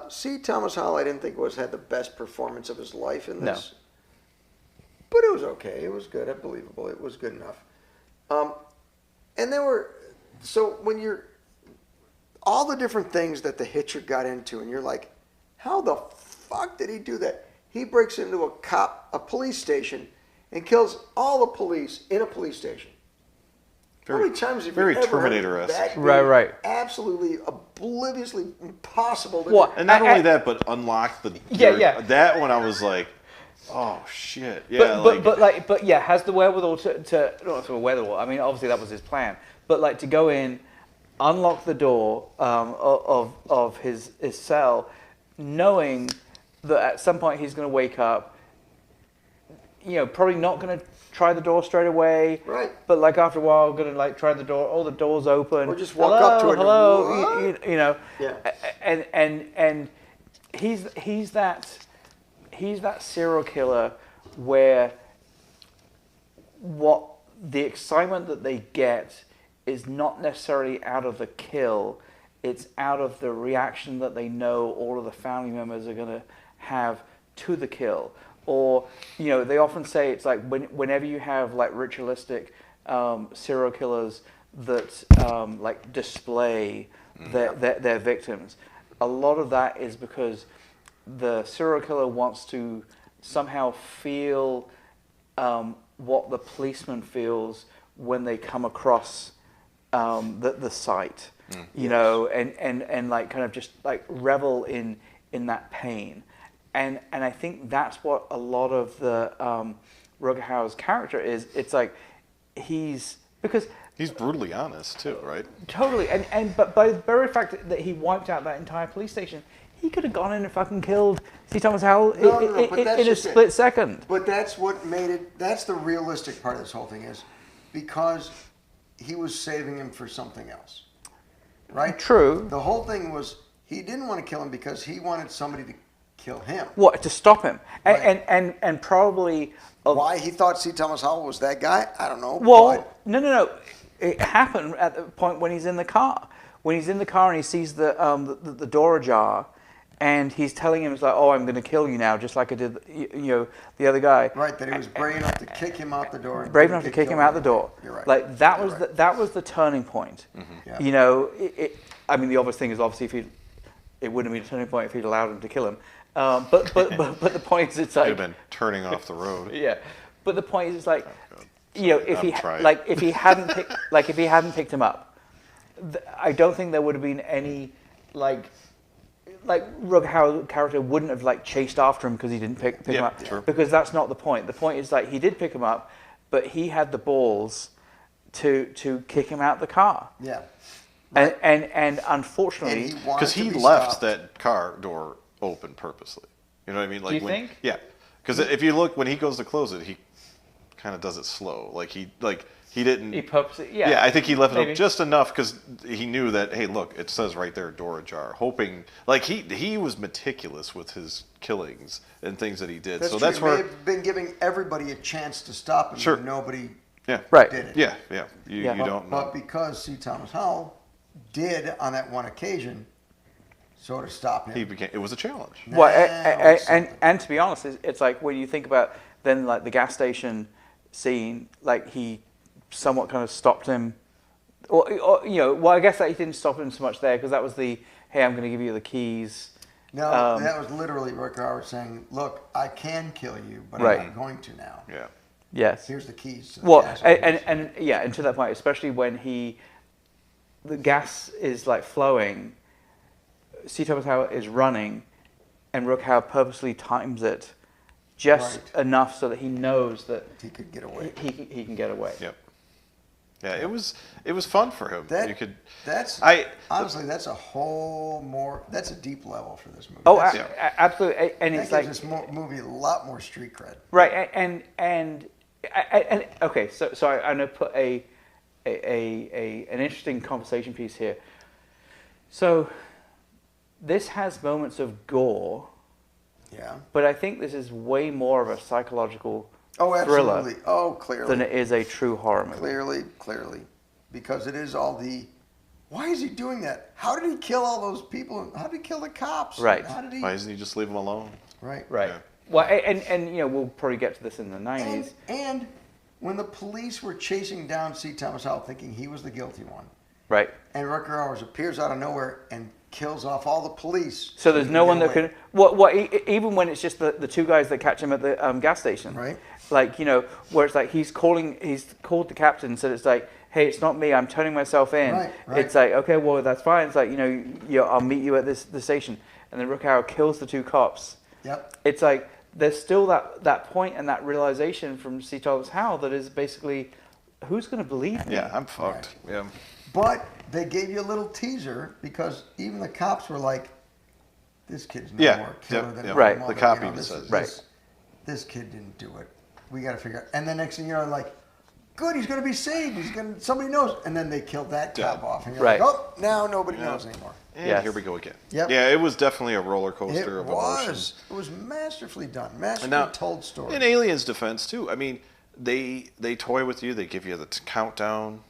C. Thomas Howell, I didn't think had the best performance of his life in this. No. But it was okay. It was good. Believable. It was good enough. And there were, so when you're, all the different things that the Hitcher got into, and you're like, how the fuck did he do that? He breaks into a police station and kills all the police in a police station. How many times have you ever Terminator-esque. heard that? Right. Absolutely, obliviously impossible to What? do. And not only that, but unlock the... Yeah. That one I was like, oh, shit. Yeah, but has the wherewithal to not the wherewithal. I mean, obviously that was his plan. But like to go in, unlock the door of his cell, knowing that at some point he's going to wake up. You know, probably not going to try the door straight away. Right. But like after a while, going to like try the door. All the doors open. Or just walk up to it. Hello. You know. Yeah. And he's that serial killer where what the excitement that they get is not necessarily out of the kill, it's out of the reaction that they know all of the family members are going to have to the kill. Or, you know, they often say it's like whenever you have like ritualistic serial killers that like display their victims, a lot of that is because the serial killer wants to somehow feel what the policeman feels when they come across the site, you know, and like kind of just like revel in that pain. And I think that's what a lot of the Rutger Hauer's character is. It's like he's brutally honest too, right? Totally. But by the very fact that he wiped out that entire police station, he could have gone in and fucking killed C. Thomas Howell in a split second. But that's what made it. That's the realistic part of this whole thing is because he was saving him for something else, right? True. The whole thing was he didn't want to kill him because he wanted somebody to kill him. What, to stop him? Right. And probably... Why he thought C. Thomas Howell was that guy, I don't know. Well, no. It happened at the point when he's in the car. When he's in the car and he sees the door ajar, and he's telling him, it's like, oh, I'm going to kill you now, just like I did, the other guy. Right, that he was brave enough to kick him out the door. Brave enough to kick him out the door. You're right. Like, that was the turning point. Mm-hmm. Yeah. You know, I mean, the obvious thing is obviously it wouldn't have been a turning point if he'd allowed him to kill him. But the point is, it's like... He'd have been turning off the road. Yeah. But the point is, it's like, you know, if he hadn't picked him up, I don't think there would have been any like Rutger Hauer character wouldn't have like chased after him because he didn't pick him up. True. Because that's not the point. The point is like he did pick him up, but he had the balls to kick him out the car. Yeah. Right. And unfortunately, because he left that car door open purposely. You know what I mean? Like, do you think? Yeah. Because if you look when he goes to close it, he kind of does it slow. Like he didn't. He purposely. Yeah. Yeah, I think he left it up just enough because he knew that. Hey, look, it says right there, door ajar. Hoping, like he was meticulous with his killings and things that he did. That's so true. that's He where may have been giving everybody a chance to stop him. Sure. But nobody. Yeah. Right. Did it. Yeah. You don't know. But because C. Thomas Howell did on that one occasion sort of stop him. It was a challenge. Well, and to be honest, it's like when you think about then like the gas station scene, like he somewhat kind of stopped him, or you know, well, I guess that he didn't stop him so much there because that was the hey, I'm going to give you the keys. No, that was literally Rutger Hauer saying, "Look, I can kill you, but Right. I'm not going to now. Yeah. Yes. Here's the keys." To the Well, gas and to that point, especially when the gas is like flowing, C. Thomas Howell is running, and Rutger Hauer purposely times it just enough so that he knows that he could get away. He can get away. Yep. Yeah, it was fun for him. Honestly, that's a whole more. That's a deep level for this movie. Oh, absolutely, and that it's like gives this movie a lot more street cred. Right, and okay, so I'm gonna put an interesting conversation piece here. So this has moments of gore. Yeah. But I think this is way more of a psychological thriller. Clearly. Clearly. Than it is a true horror movie. Clearly. Because it is all the Why is he doing that? How did he kill all those people? How did he kill the cops? Right. How did he? Why doesn't he just leave them alone? Right. Right. Yeah. Well, and we'll probably get to this in the 90s. And when the police were chasing down C. Thomas Howell, thinking he was the guilty one, Right. and Rutger Hauer appears out of nowhere and kills off all the police. So there's no one that can. Even when it's just the two guys that catch him at the gas station. Right. Like, where it's like he's called the captain and said, it's like, hey, it's not me, I'm turning myself in. Right. It's like, okay, well, that's fine. It's like, I'll meet you at the station. And then Rutger Hauer kills the two cops. Yep. It's like, there's still that point and that realization from C. Thomas Howell that is basically, who's going to believe me? Yeah, I'm fucked. Right. Yeah. But they gave you a little teaser because even the cops were like, "This kid's no Yeah, more killer yep, than yep. my Right. mother." The cop even this, says this, it. Right. This kid didn't do it. We got to figure out. And the next thing you know, like, good, he's going to be saved. Somebody knows. And then they killed that cop off, and you're Right. like, oh, now nobody knows anymore. And Yes. here we go again. Yep. Yeah, it was definitely a roller coaster It of emotions. was. It was masterfully done, masterfully And now, told story. in Alien's defense too, I mean, they toy with you. They give you the countdown.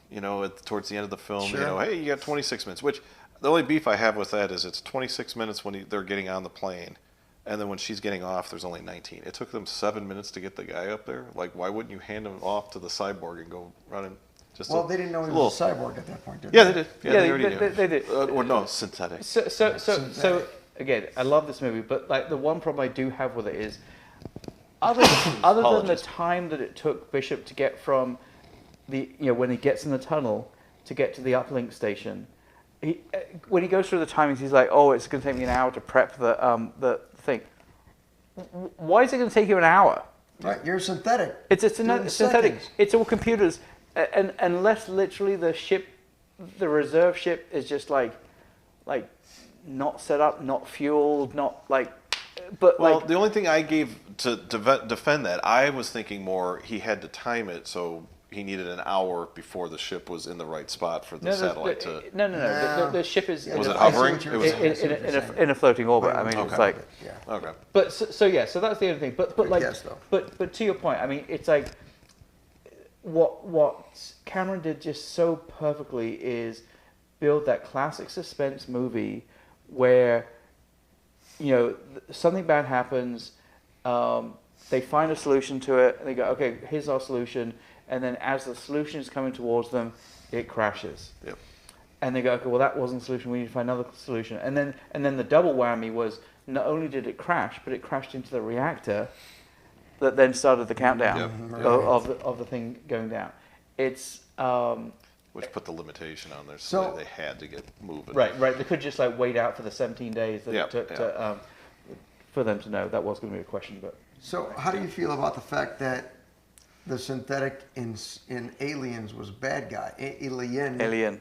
Towards the end of the film. Sure. Hey, you got 26 minutes. Which the only beef I have with that is it's 26 minutes when they're getting on the plane, and then when she's getting off, there's only 19. It took them 7 minutes to get the guy up there. Like, why wouldn't you hand him off to the cyborg and go running? Well, they didn't know he was a cyborg at that point, did Yeah, they? they did. Yeah, they already knew. they did. Or no, synthetic. So again, I love this movie, but like the one problem I do have with it is, other than the time that it took Bishop to get from when he gets in the tunnel to get to the uplink station, when he goes through the timings, he's like, oh, it's going to take me an hour to prep the thing. Why is it going to take you an hour? Right, you're synthetic. It's Doing synthetic. seconds. It's all computers, and unless literally the reserve ship is just like not set up, not fueled, not like. But Well, the only thing I gave to defend that, I was thinking more he had to time it so he needed an hour before the ship was in the right spot for the satellite to. No. The ship is. Was it I see hovering? what you're It was- saying. in a floating orbit. I mean, Okay. it's like. Yeah. Okay. But so that's the other thing. But like. guess, though. But to your point, I mean, it's like. What Cameron did just so perfectly is build that classic suspense movie where, something bad happens, they find a solution to it, and they go, okay, here's our solution, and then as the solution is coming towards them, it crashes. Yep. And they go, okay, well that wasn't the solution, we need to find another solution. And then the double whammy was, not only did it crash, but it crashed into the reactor that then started the countdown of the thing going down. It's Which put the limitation on there, So- they had to get moving. right. They could just like wait out for the 17 days that Yeah, it took to, for them to know. That was going to be a question, but So how do you feel about the fact that the synthetic in Aliens was bad guy? Alien.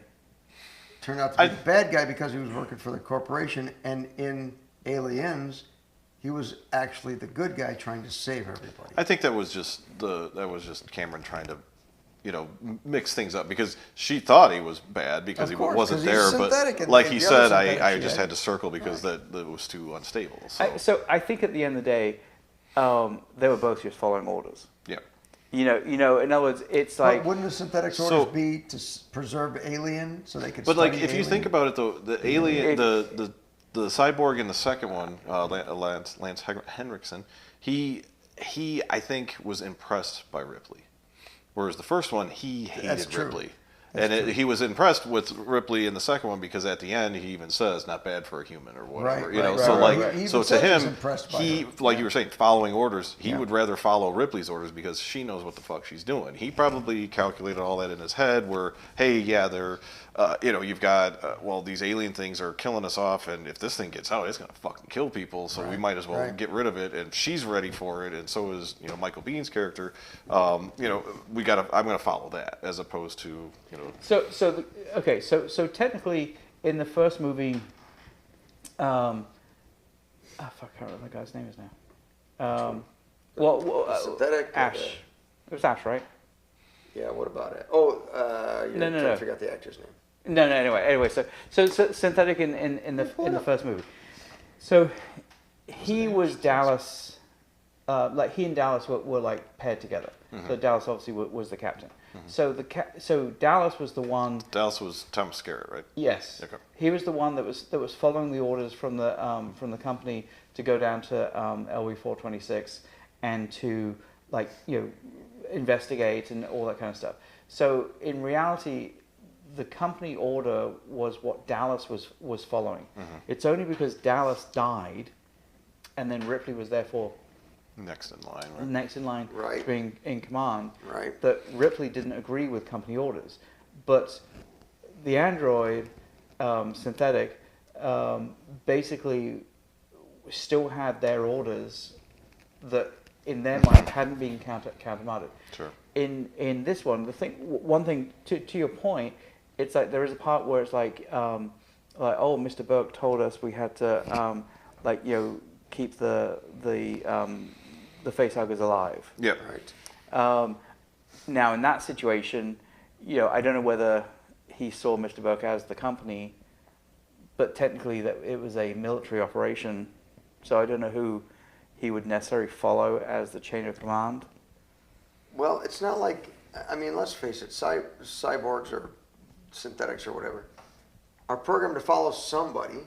Turned out to be the bad guy because he was working for the corporation, and in Aliens, he was actually the good guy trying to save everybody. I think that was just Cameron trying to, mix things up because she thought he was bad because Of he course, wasn't 'cause he's there. synthetic But and like the he other said, I synthetic just shit. had to circle because that was too unstable. So, So I think at the end of the day, they were both just following orders. yeah. In other words, it's But like wouldn't the synthetic So- orders be to preserve Alien so they could? But like, study if you Alien? think about it, though, the alien, the cyborg in the second one, Lance Henriksen, he I think was impressed by Ripley, whereas the first one he That's hated true. Ripley. He was impressed with Ripley in the second one because at the end he even says not bad for a human or whatever, Right, So right, like, right. He so even to says he's him, impressed by he her. like you were saying, following orders. He Yeah. would rather follow Ripley's orders because she knows what the fuck she's doing. He probably calculated all that in his head. Where hey, yeah, they're you've got these alien things are killing us off, and if this thing gets out, it's gonna fucking kill people. So we might as well right. get rid of it. And she's ready for it, and so is Michael Bihn's character. I'm gonna follow that as opposed to So technically, in the first movie, I can't remember what the guy's name is now. synthetic. Ash. It was Ash, right? Yeah. What about it? Oh, you're No. trying to figure out the actor's name. No. Anyway, so synthetic in the first movie. So he was Dallas. Like he and Dallas were like paired together. that Dallas obviously was the captain. So Dallas was the one. Dallas was Tom Skerritt, right? Yes. Okay. He was the one that was following the orders from the company to go down to LV 426 and to investigate and all that kind of stuff. So in reality, the company order was what Dallas was following. It's only because Dallas died, and then Ripley was therefore next in line, right? Next in line Right. to being in command. Right. That Ripley didn't agree with company orders, but the android synthetic basically still had their orders that in their mind hadn't been countermanded. Sure. In this one, one thing to your point, it's like there is a part where it's like oh, Mr. Burke told us we had to keep the facehuggers alive. Yeah. Right. Now in that situation, I don't know whether he saw Mr. Burke as the company, but technically that it was a military operation, so I don't know who he would necessarily follow as the chain of command. Well, it's not like, I mean, let's face it, cyborgs or synthetics or whatever are programmed to follow somebody.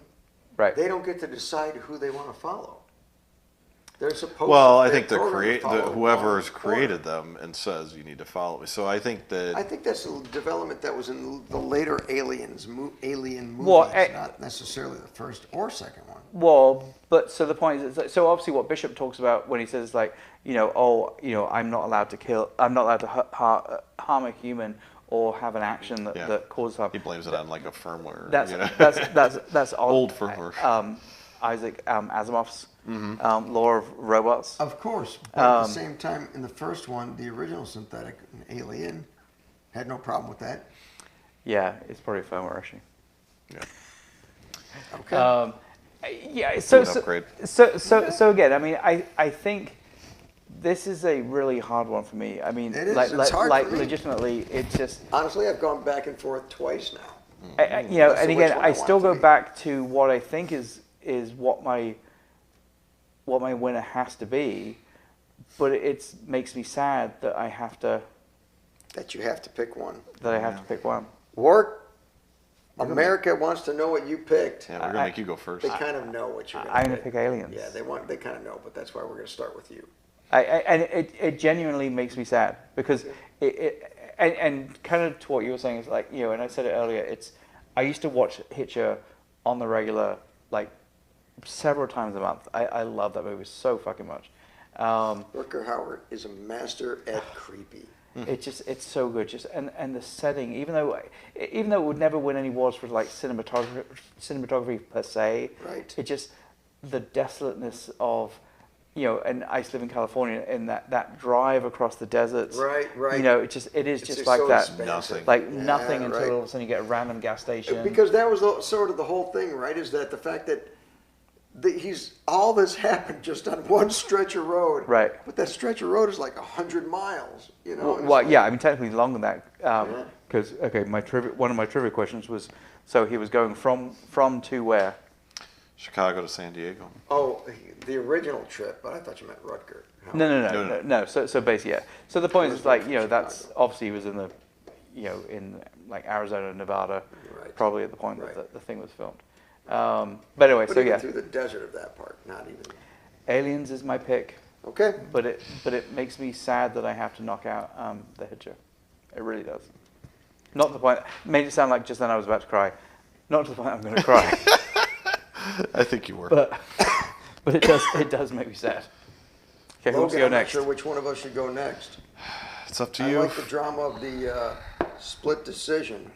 Right. They don't get to decide who they want to follow. They're supposed Well, to. I think whoever has has created them and says you need to follow me. So I think that I think that's a development that was in the later Alien movies, Well, not necessarily the first or second one. Well, but so the point is, so obviously what Bishop talks about when he says I'm not allowed to kill, I'm not allowed to harm a human or have an action that causes harm. he blames it on like a firmware. That's old firmware. Isaac Asimov's law of robots. Of course, but at the same time, in the first one, the original synthetic, Alien, had no problem with that. Yeah, it's probably a firmware issue. Yeah. Okay. Yeah. So again, I mean, I think this is a really hard one for me. I mean, It is. It's hard for me. Legitimately, it's just. Honestly, I've gone back and forth twice now. And again, I still go back to what I think is what my winner has to be, but it makes me sad that I have to. That you have to pick one. That I have to pick one. Wart, America wants to know what you picked. Yeah, we're gonna make you go first. They kind of know what you're going to I'm pick. going to pick Aliens. Yeah, they kind of know, but that's why we're going to start with you. And it genuinely makes me sad because and kind of to what you were saying is like, and I said it earlier, I used to watch Hitcher on the regular, like several times a month. I love that movie so fucking much. Rutger Hauer is a master at creepy. It's so good. And the setting, even though it would never win any awards for like cinematography per se, Right. it just the desolateness of and I used to live in California, and that drive across the deserts. Right. It is It's just like so that. expensive. Nothing. Like Yeah, nothing until right. all of a sudden you get a random gas station. Because that was sort of the whole thing, right? Is that the fact that all this happened just on one stretch of road. Right. But that stretch of road is like 100 miles, Well, yeah, I mean technically longer than that. Because one of my trivia questions was, so he was going from to where? Chicago to San Diego. Oh, the original trip, but I thought you meant Rutger. No. So basically, yeah. So the point is like, Chicago. that's obviously he was in the, in like Arizona, Nevada, Right. probably at the point Right. that the thing was filmed. But anyway, But so even yeah, through the desert of that part, not even. Aliens is my pick, Okay. but it makes me sad that I have to knock out the Hitcher. It really does. Not to the point. Made it sound like just then I was about to cry. Not to the point I'm going to cry. I think you were. But it does make me sad. Okay, who wants to Logan, go I'm not next? sure which one of us should go next. It's up to I you. like the drama of the split decision,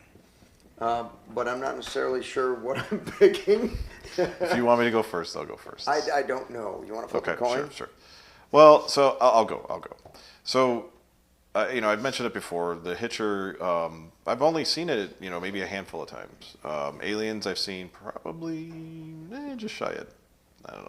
but I'm not necessarily sure what I'm picking. If you want me to go first, I'll go first. I don't know. You want to flip Okay, a coin? sure. Well, so I'll go. So, I've mentioned it before. The Hitcher, I've only seen it, maybe a handful of times. Aliens, I've seen probably just shy of,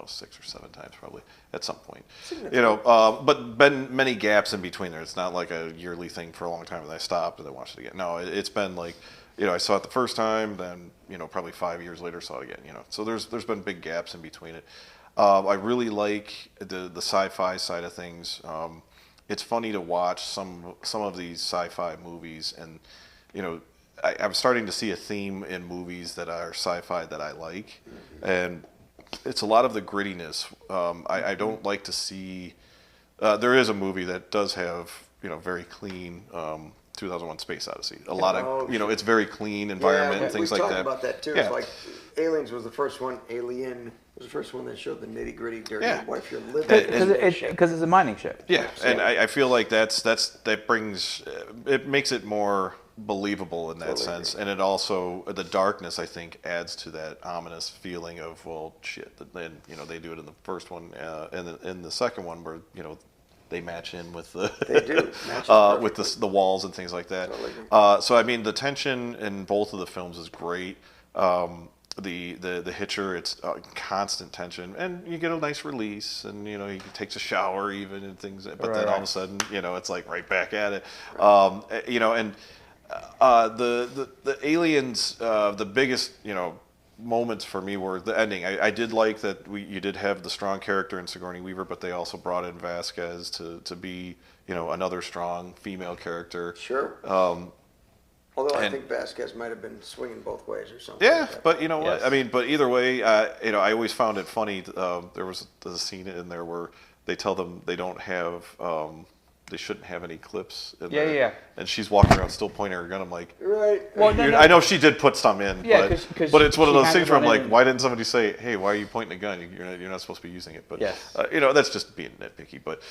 6 or 7 times probably at some point. But been many gaps in between there. It's not like a yearly thing for a long time and I stopped and then watched it again. No, it's been like, I saw it the first time, then probably 5 years later saw it again. So there's been big gaps in between it. I really like the sci-fi side of things. it's funny to watch some of these sci-fi movies, and I'm starting to see a theme in movies that are sci-fi that I like, and it's a lot of the grittiness. I don't like to see. There is a movie that does have very clean 2001: Space Odyssey. A lot of it's very clean environment and things like that. We talked about that too. Yeah. It's like Aliens was the first one. Alien was the first one that showed the nitty gritty, dirty. Yeah. What if you're living? Because it's a mining ship. Yeah, and I feel like that brings it makes it more believable in that sense, and it also the darkness I think adds to that ominous feeling of well shit. Then they do it in the first one, and in the second one where they match in with the They do with the walls and things like that. Totally. So I mean the tension in both of the films is great. The Hitcher, it's constant tension, and you get a nice release, and he takes a shower even and things, but then all of a sudden it's like right back at it, and the aliens, the biggest moments for me were the ending. I did like that you did have the strong character in Sigourney Weaver, but they also brought in Vasquez to be another strong female character. Sure. Although I think Vasquez might have been swinging both ways or something. Yeah, like that. but you know what? I mean, but either way, I always found it funny. There was a scene in there where they tell them they don't have, they shouldn't have any clips in there. Yeah. And she's walking around still pointing her gun. I'm like, right. Well, I know she did put some in, Yeah, but it's one of she those things where I'm handed like, one in. why didn't somebody say, hey, why are you pointing a gun? You're not supposed to be using it. But Yes. that's just being nitpicky. But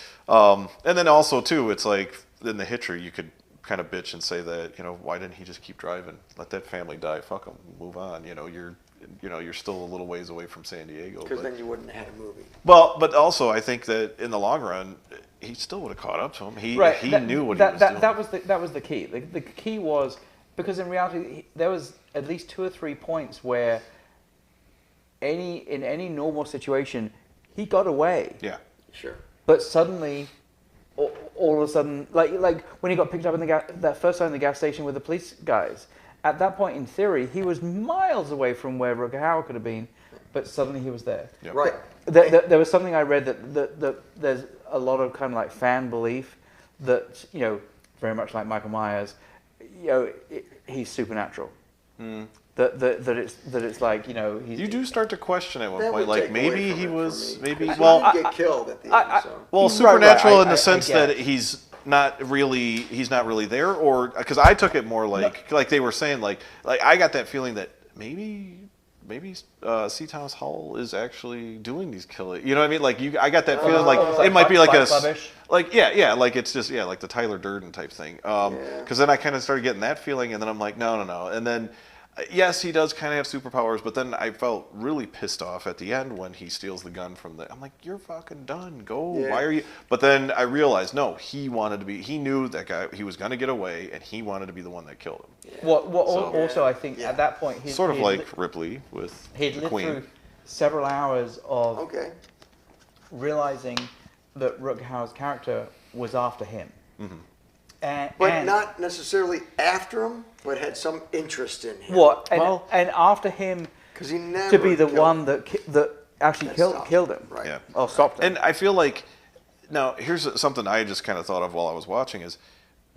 and then also too, it's like in the Hitcher, you could kind of bitch and say that why didn't he just keep driving, let that family die, fuck them, move on. You're still a little ways away from San Diego. Because then you wouldn't have had a movie. Well, but also I think that in the long run, he still would have caught up to him. He knew what he was doing. That was the key. The key was because in reality there was at least 2 or 3 points where in any normal situation he got away. Yeah. Sure. But suddenly, all of a sudden, like when he got picked up in that first time in the gas station with the police guys, at that point, in theory, he was miles away from where Rutger Hauer could have been, but suddenly he was there. Yep. Right. There was something I read that there's a lot of kind of like fan belief that, very much like Michael Myers, he's supernatural. Mm. That it's like, he's... You do start to question at one That point, would like take maybe away he from it was, for me. maybe, He well, didn't get killed at the end, so. well, Right, supernatural in I the sense get that it. he's not really there, or because I took it more like they were saying, like I got that feeling that maybe C. Thomas Howell is actually doing these killing. You know what I mean? Like I got that feeling like it might be like Fight Club-ish? like like it's just like the Tyler Durden type thing. Because then I kind of started getting that feeling, and then I'm like no, and then. Yes, he does kind of have superpowers, but then I felt really pissed off at the end when he steals the gun from I'm like, you're fucking done. Go. Yeah. Why are you? But then I realized, no, he knew that guy, he was going to get away, and he wanted to be the one that killed him. Yeah. Also, I think at that point... Sort of like Ripley with He'd lived Queen. through several hours of Okay. realizing that Rutger Hauer's character was after him. Mm-hmm. But not necessarily after him, but had some interest in him. What? And after him, Because he never to be the killed one him. that actually killed him. Right. Yeah. Oh, stopped him. And I feel like, now, here's something I just kind of thought of while I was watching is,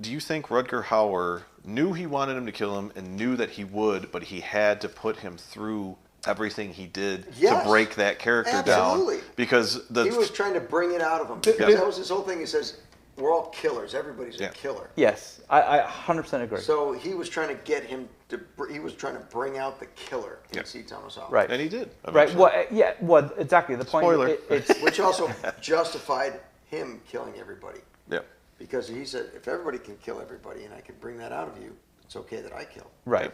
do you think Rutger Hauer knew he wanted him to kill him and knew that he would, but he had to put him through everything he did Yes. to break that character Absolutely. down? Because He was trying to bring it out of him. Because that was his whole thing. He says, we're all killers. Everybody's a killer. Yes, I 100% agree. So he was trying to get him to, he was trying to bring out the killer in C. Thomas Howell. Right. And he did. Right. eventually. Well, exactly. The point. Spoiler. It's Which also justified him killing everybody. Yeah. Because he said, if everybody can kill everybody and I can bring that out of you, it's okay that I kill. right.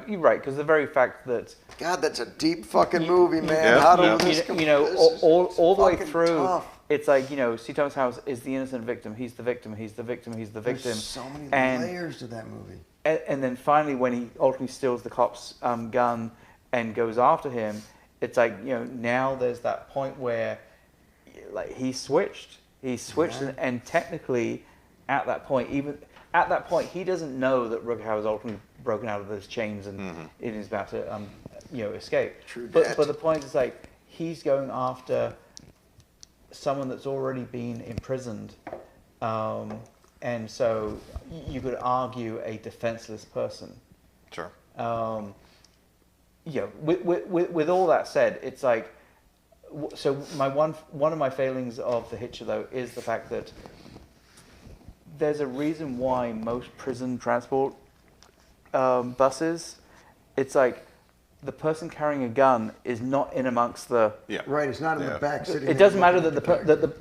You're right. Because the very fact that God, that's a deep fucking movie, man. Yeah. How do Yeah. this you come- know, this is all the way fucking through, tough. it's like, C. Thomas Howell is the innocent victim. He's the victim. He's the victim. He's the victim. There's so many and, layers to that movie. and then finally, when he ultimately steals the cop's gun and goes after him, it's like, now there's that point where, like, he switched. And technically, at that point, he doesn't know that Rutger Hauer's ultimately broken out of those chains and is about to, escape. True But dat. the point is, like, he's going after someone that's already been imprisoned And so you could argue a defenseless person. Sure. With all that said, it's like, so one of my failings of The Hitcher, though, is the fact that there's a reason why most prison transport buses, it's like the person carrying a gun is not in amongst the... Yeah. Right, it's not in the back sitting. It doesn't matter that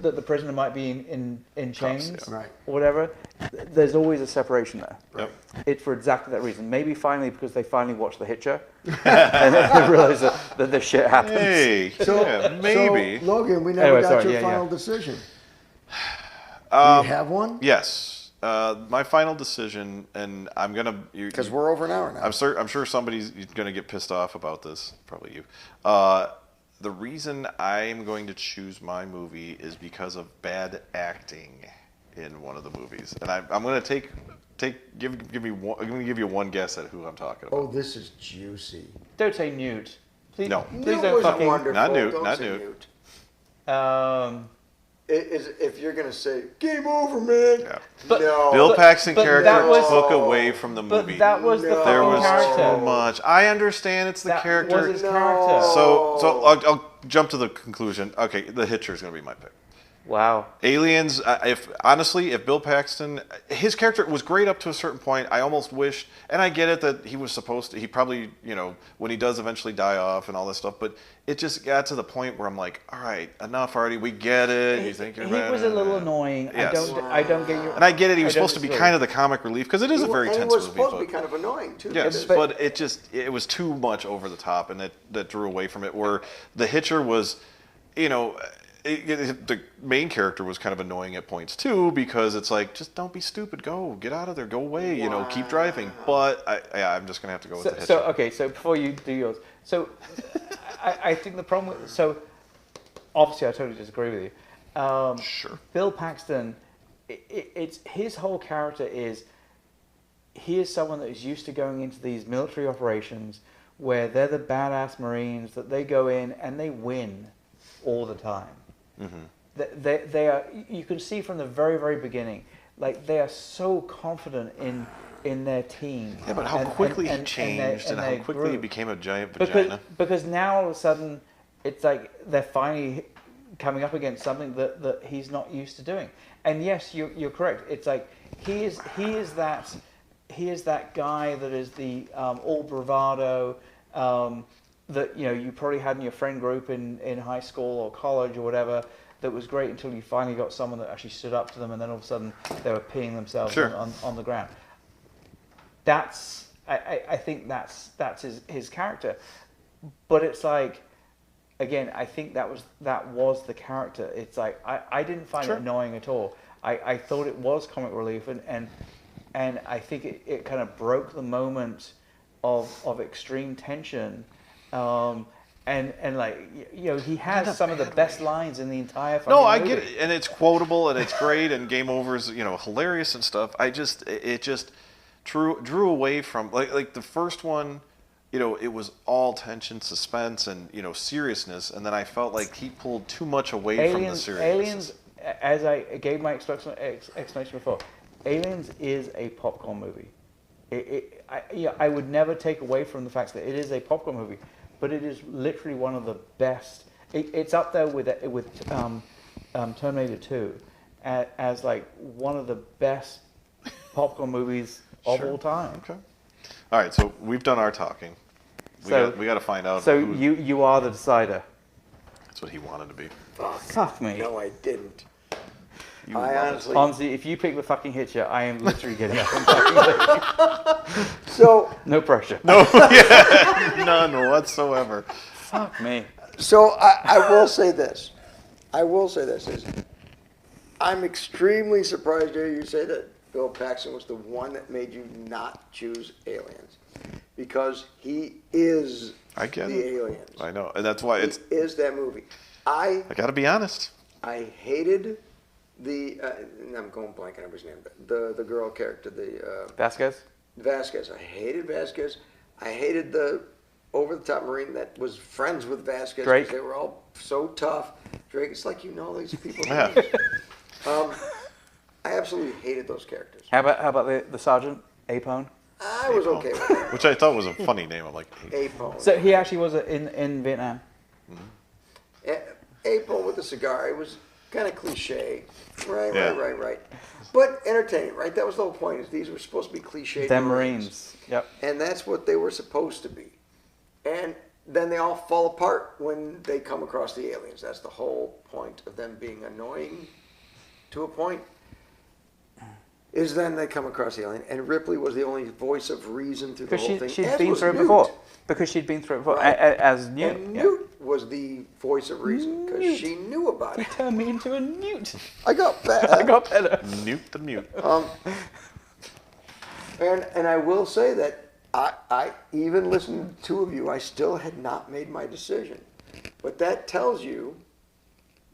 the prisoner might be in chains Right. or whatever. There's always a separation there. Yep. It's for exactly that reason. Maybe finally because they finally watched The Hitcher and they realize that this shit happens. Hey, maybe. So, Logan, we never got your final decision. Do you have one? Yes. My final decision, and I'm gonna because we're over an hour now. I'm sure somebody's gonna get pissed off about this. Probably you. The reason I'm going to choose my movie is because of bad acting in one of the movies, and I'm gonna give you one guess at who I'm talking about. Oh, this is juicy. Don't say Newt. Please, No. Please don't fucking. Wonderful. Not Newt. Don't Not say Newt. If you're gonna say game over, man, Yeah. no. Bill Paxton but character that was- took away from the movie. But that was the No. fucking There was character. too much. I understand it's the That character. was his character. So I'll jump to the conclusion. Okay, The Hitcher is going to be my pick. Wow. Aliens. If Bill Paxton, his character was great up to a certain point. I almost wished, and I get it that he was supposed to. He probably, when he does eventually die off and all this stuff. But it just got to the point where I'm like, all right, enough already. We get it. You think you're He was a little annoying. Yes. I don't get you. And I get it. He was I don't supposed to be disagree. kind of the comic relief because it is a very and tense he was movie. supposed to but- be kind of annoying too. Yes, But- but it was too much over the top, and that drew away from it. Where The Hitcher was, the main character was kind of annoying at points too, because it's like, just don't be stupid, get out of there, go away, keep driving. But I'm just gonna have to go with The Hitcher. So before you do yours, so I think the problem with, so obviously I totally disagree with you. Sure. Bill Paxton, it's his whole character is, he is someone that is used to going into these military operations where they're the badass Marines that they go in and they win all the time. Mm-hmm. They are. You can see from the very, very beginning, like they are so confident in their team. Yeah, but how quickly he changed and how quickly he became a giant vagina. Because now all of a sudden, it's like they're finally coming up against something that he's not used to doing. And yes, you're correct. It's like he is that guy that is the all bravado. That you probably had in your friend group in high school or college or whatever, that was great until you finally got someone that actually stood up to them, and then all of a sudden they were peeing themselves on the ground. I think that's his character, but it's like, again, I think that was the character. It's like I didn't find it annoying at all. I thought it was comic relief, and I think it kind of broke the moment of extreme tension. And like, he has some of the best lines in the entire fucking movie. I get it, and it's quotable and it's great, and Game Over's hilarious and stuff. It just drew away from like the first one. It was all tension, suspense, and seriousness, and then I felt like he pulled too much away from the seriousness. Aliens, as I gave my explanation before, Aliens is a popcorn movie. I would never take away from the fact that it is a popcorn movie, but it is literally one of the best. It's up there with Terminator 2 as like one of the best popcorn movies of all time. Okay. All right, so we've done our talking. We got to find out. So you are the decider. That's what he wanted to be. Fuck me. No, I didn't. Honestly, if you pick the fucking Hitcher, I am literally getting up and fucking leaving. So no pressure. No, yeah, none whatsoever. Fuck me. So I will say this. Is I'm extremely surprised to hear you say that Bill Paxton was the one that made you not choose Aliens, because he is Aliens. I know, and that's why He is that movie. I got to be honest. I hated the I'm going blank on his name. The girl character, Vasquez. I hated Vasquez. I hated the over-the-top Marine that was friends with Vasquez. Drake. They were all so tough. Drake, it's like these people. Yeah. I absolutely hated those characters. How about the sergeant, Apone? I was okay with that. Which I thought was a funny name. I'm like, Apone. So he actually was in Vietnam. Apone with the cigar. It was kind of cliche. Yeah. Right. But entertaining, right? That was the whole point. Is these were supposed to be cliche. Them Marines. Yep. And that's what they were supposed to be. And then they all fall apart when they come across the aliens. That's the whole point of them being annoying to a point. Is then they come across the alien, and Ripley was the only voice of reason through the whole thing. She'd been through it before. Because she'd been through it before. Right. As Newt. And Newt was the voice of reason because she knew about He it. turned me into a Newt. I got better. I got better. Newt the Mute. And I will say that I even listened to two of you, I still had not made my decision. But that tells you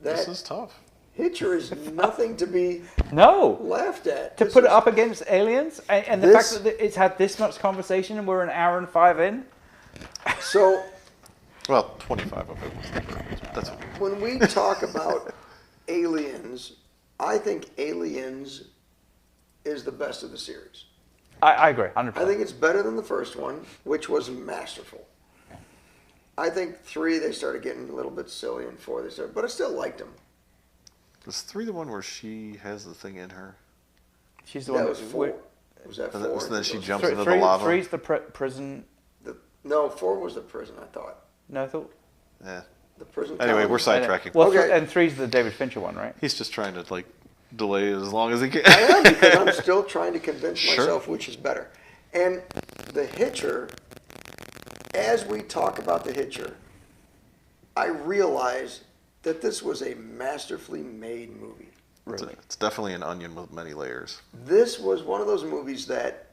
that This is tough. Hitcher is nothing to be laughed at. To put it up against Aliens, and the fact that it's had this much conversation and we're an hour and 5 in. So, Well, 25 of it was. That's okay. when we talk about Aliens, I think Aliens is the best of the series. I agree, 100%. I think it's better than the first one, which was masterful. I think 3, they started getting a little bit silly, and 4, they started, but I still liked them. Was 3 the one where she has the thing in her? She's the That one was 4. Was that 4? And then she jumps Three, into the lava. Three's the prison. No, 4 was the prison, I thought. No, I thought. Yeah. The prison. Anyway, we're colony. sidetracking. Well, Okay. and 3's the David Fincher one, right? He's just trying to delay it as long as he can. I am, because I'm still trying to convince Sure. myself which is better. And the Hitcher, as we talk about the Hitcher, I realize that this was a masterfully made movie. It's definitely an onion with many layers. This was one of those movies that,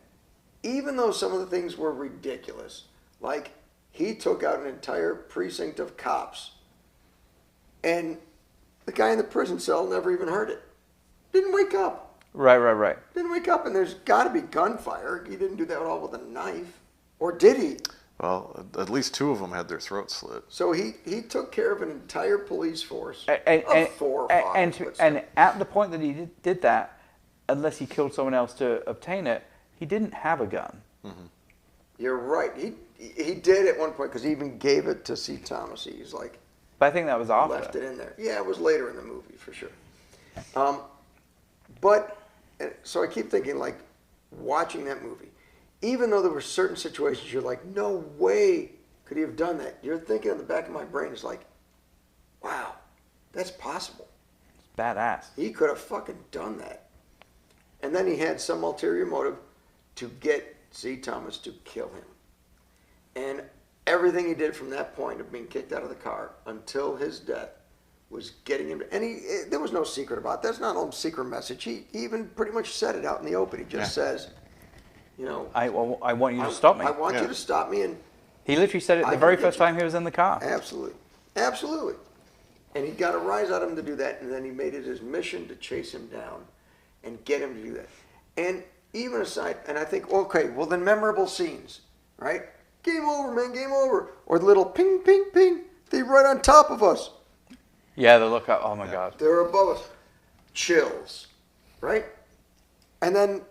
even though some of the things were ridiculous, like he took out an entire precinct of cops, and the guy in the prison cell never even heard it. Didn't wake up. Right. Didn't wake up, and there's got to be gunfire. He didn't do that all with a knife. Or did he? Well, at least 2 of them had their throats slit. So he took care of an entire police force And, of 4 or 5. and at the point that he did that, unless he killed someone else to obtain it, he didn't have a gun. Mm-hmm. You're right. He did at one point, because he even gave it to C. Thomas. He's like, But I think that was after. left it in there. Yeah, it was later in the movie, for sure. But, so I keep thinking, like, watching that movie, even though there were certain situations you're like, no way could he have done that. You're thinking in the back of my brain, is like, wow, that's possible. It's badass. He could have fucking done that. And then he had some ulterior motive to get C. Thomas to kill him. And everything he did from that point of being kicked out of the car until his death was getting him. And there was no secret about it. That's not a secret message. He even pretty much said it out in the open. He just says, you know, I want you to stop me. I want you to stop me. And He literally said it the very first time he was in the car. absolutely. And he got a rise out of him to do that. And then he made it his mission to chase him down and get him to do that. And even aside, and I think, okay, well then memorable scenes, right? Game over, man, game over. Or the little ping, ping, ping. They're right on top of us. Yeah, the look up. Oh my God. They're above us. Chills, right? And then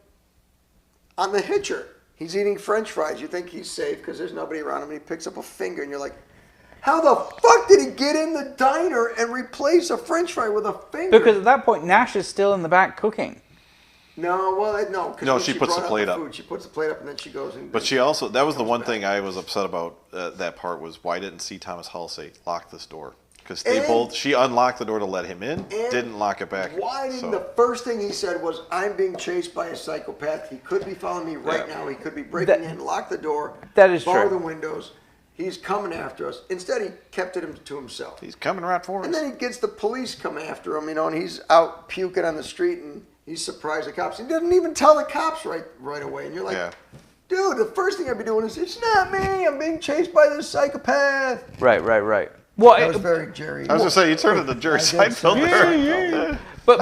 on the Hitcher, he's eating French fries. You think he's safe because there's nobody around him. And he picks up a finger, and you're like, how the fuck did he get in the diner and replace a French fry with a finger? Because at that point, Nash is still in the back cooking. No, well, no. No, she puts the plate up. She puts the plate up, and then she goes and. But she also, that was the one thing I was upset about that part was why didn't C. Thomas Hull say, lock this door? Because she unlocked the door to let him in, didn't lock it back. Why didn't the first thing he said was, I'm being chased by a psychopath. He could be following me right now. He could be breaking in, lock the door, That is bar true. the windows. He's coming after us. Instead, he kept it to himself. He's coming right for us. And then he gets the police come after him, and he's out puking on the street, and he's surprised the cops. He doesn't even tell the cops right away. And you're like, dude, the first thing I'd be doing is, it's not me. I'm being chased by this psychopath. Right. Well, That was very Jerry. I was going to say, you turned into Jerry Seinfeld there. But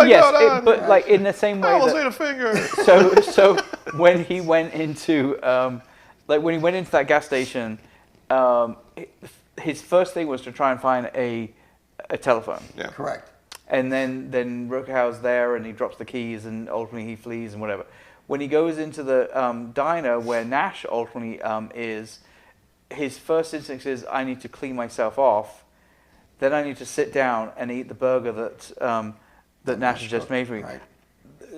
yes, but like in the same way I almost that, ate a finger. so when he went into that gas station, his first thing was to try and find a telephone. Yeah. Correct. And then Rutger Hauer's there, and he drops the keys, and ultimately he flees and whatever. When he goes into the diner where Nash ultimately is, his first instinct is, I need to clean myself off. Then I need to sit down and eat the burger that Nash has just made for me. Right.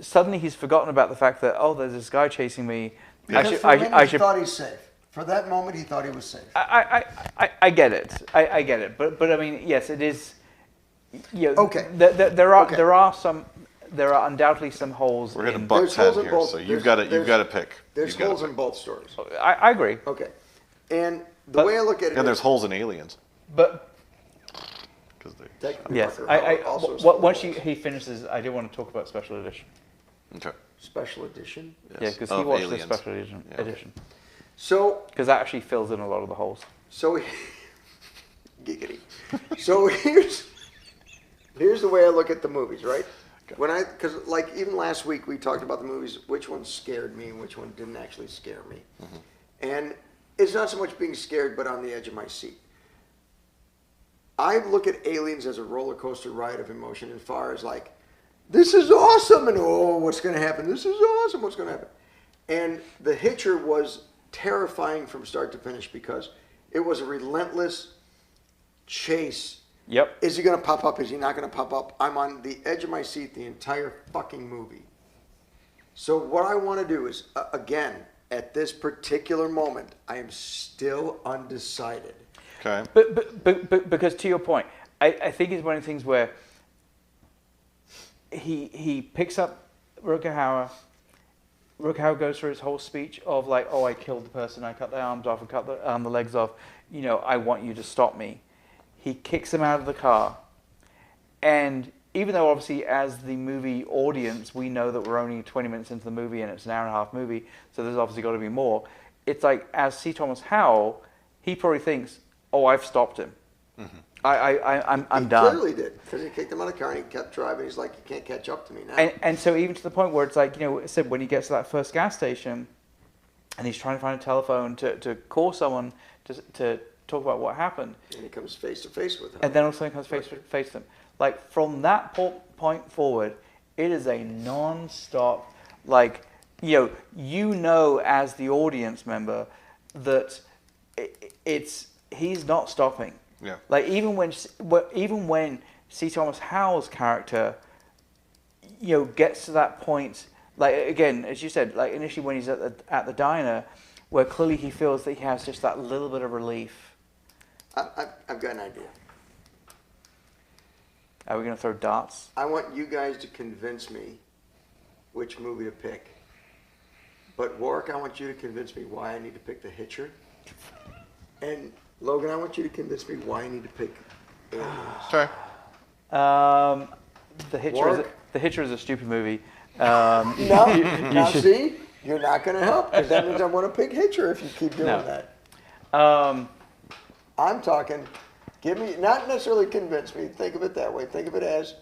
Suddenly he's forgotten about the fact that, oh, there's this guy chasing me. Because for a minute he thought he's safe. For that moment, he thought he was safe. I get it. I get it. But I mean, yes, it is. You know, Okay. There are undoubtedly some holes. We're going to butt head here, so you've got to pick. There's holes in both stories. I agree. Okay. And the way I look at it, And there's holes in Aliens. But yes, once he finishes, I do want to talk about Special Edition. Okay. Special edition. Yes. Yeah, because he watched Aliens. the Special Edition. Yeah, okay. So Because that actually fills in a lot of the holes. So giggity. So here's the way I look at the movies, right? Okay. Because like even last week we talked about the movies, which one scared me and which one didn't actually scare me. Mm-hmm. And it's not so much being scared, but on the edge of my seat. I look at Aliens as a roller coaster ride of emotion as far as like, this is awesome, and oh, what's going to happen? This is awesome, what's going to happen? And The Hitcher was terrifying from start to finish because it was a relentless chase. Yep. Is he going to pop up? Is he not going to pop up? I'm on the edge of my seat the entire fucking movie. So what I want to do is, again, at this particular moment, I am still undecided. Okay. But because to your point, I think it's one of the things where he picks up Rutger Hauer. Rutger Hauer goes through his whole speech of like, oh, I killed the person, I cut their arms off, I cut the legs off. You know, I want you to stop me. He kicks him out of the car, and even though obviously as the movie audience we know that we're only 20 minutes into the movie and it's an hour and a half movie, so there's obviously got to be more. It's like as C. Thomas Howell, he probably thinks, oh, I've stopped him. Mm-hmm. I'm done. He clearly did, because he kicked him out of the car and he kept driving. He's like, you can't catch up to me now. And so even to the point where it's like, you know, I said when he gets to that first gas station and he's trying to find a telephone to call someone to talk about what happened. And he comes face to face with him. And then also he comes face to face with him. Like from that point forward, it is a non-stop, like, you know as the audience member that he's not stopping. Yeah. Like even when C. Thomas Howell's character, gets to that point, like again, as you said, like initially when he's at the diner, where clearly he feels that he has just that little bit of relief. I've got an idea. Are we going to throw darts? I want you guys to convince me which movie to pick. But Warwick, I want you to convince me why I need to pick The Hitcher. And Logan, I want you to convince me why I need to pick Aliens. Sorry. The Hitcher is a stupid movie. See, you're not going to help because that means I want to pick Hitcher if you keep doing that. I'm talking. Give me, not necessarily convince me. Think of it that way. Think of it as,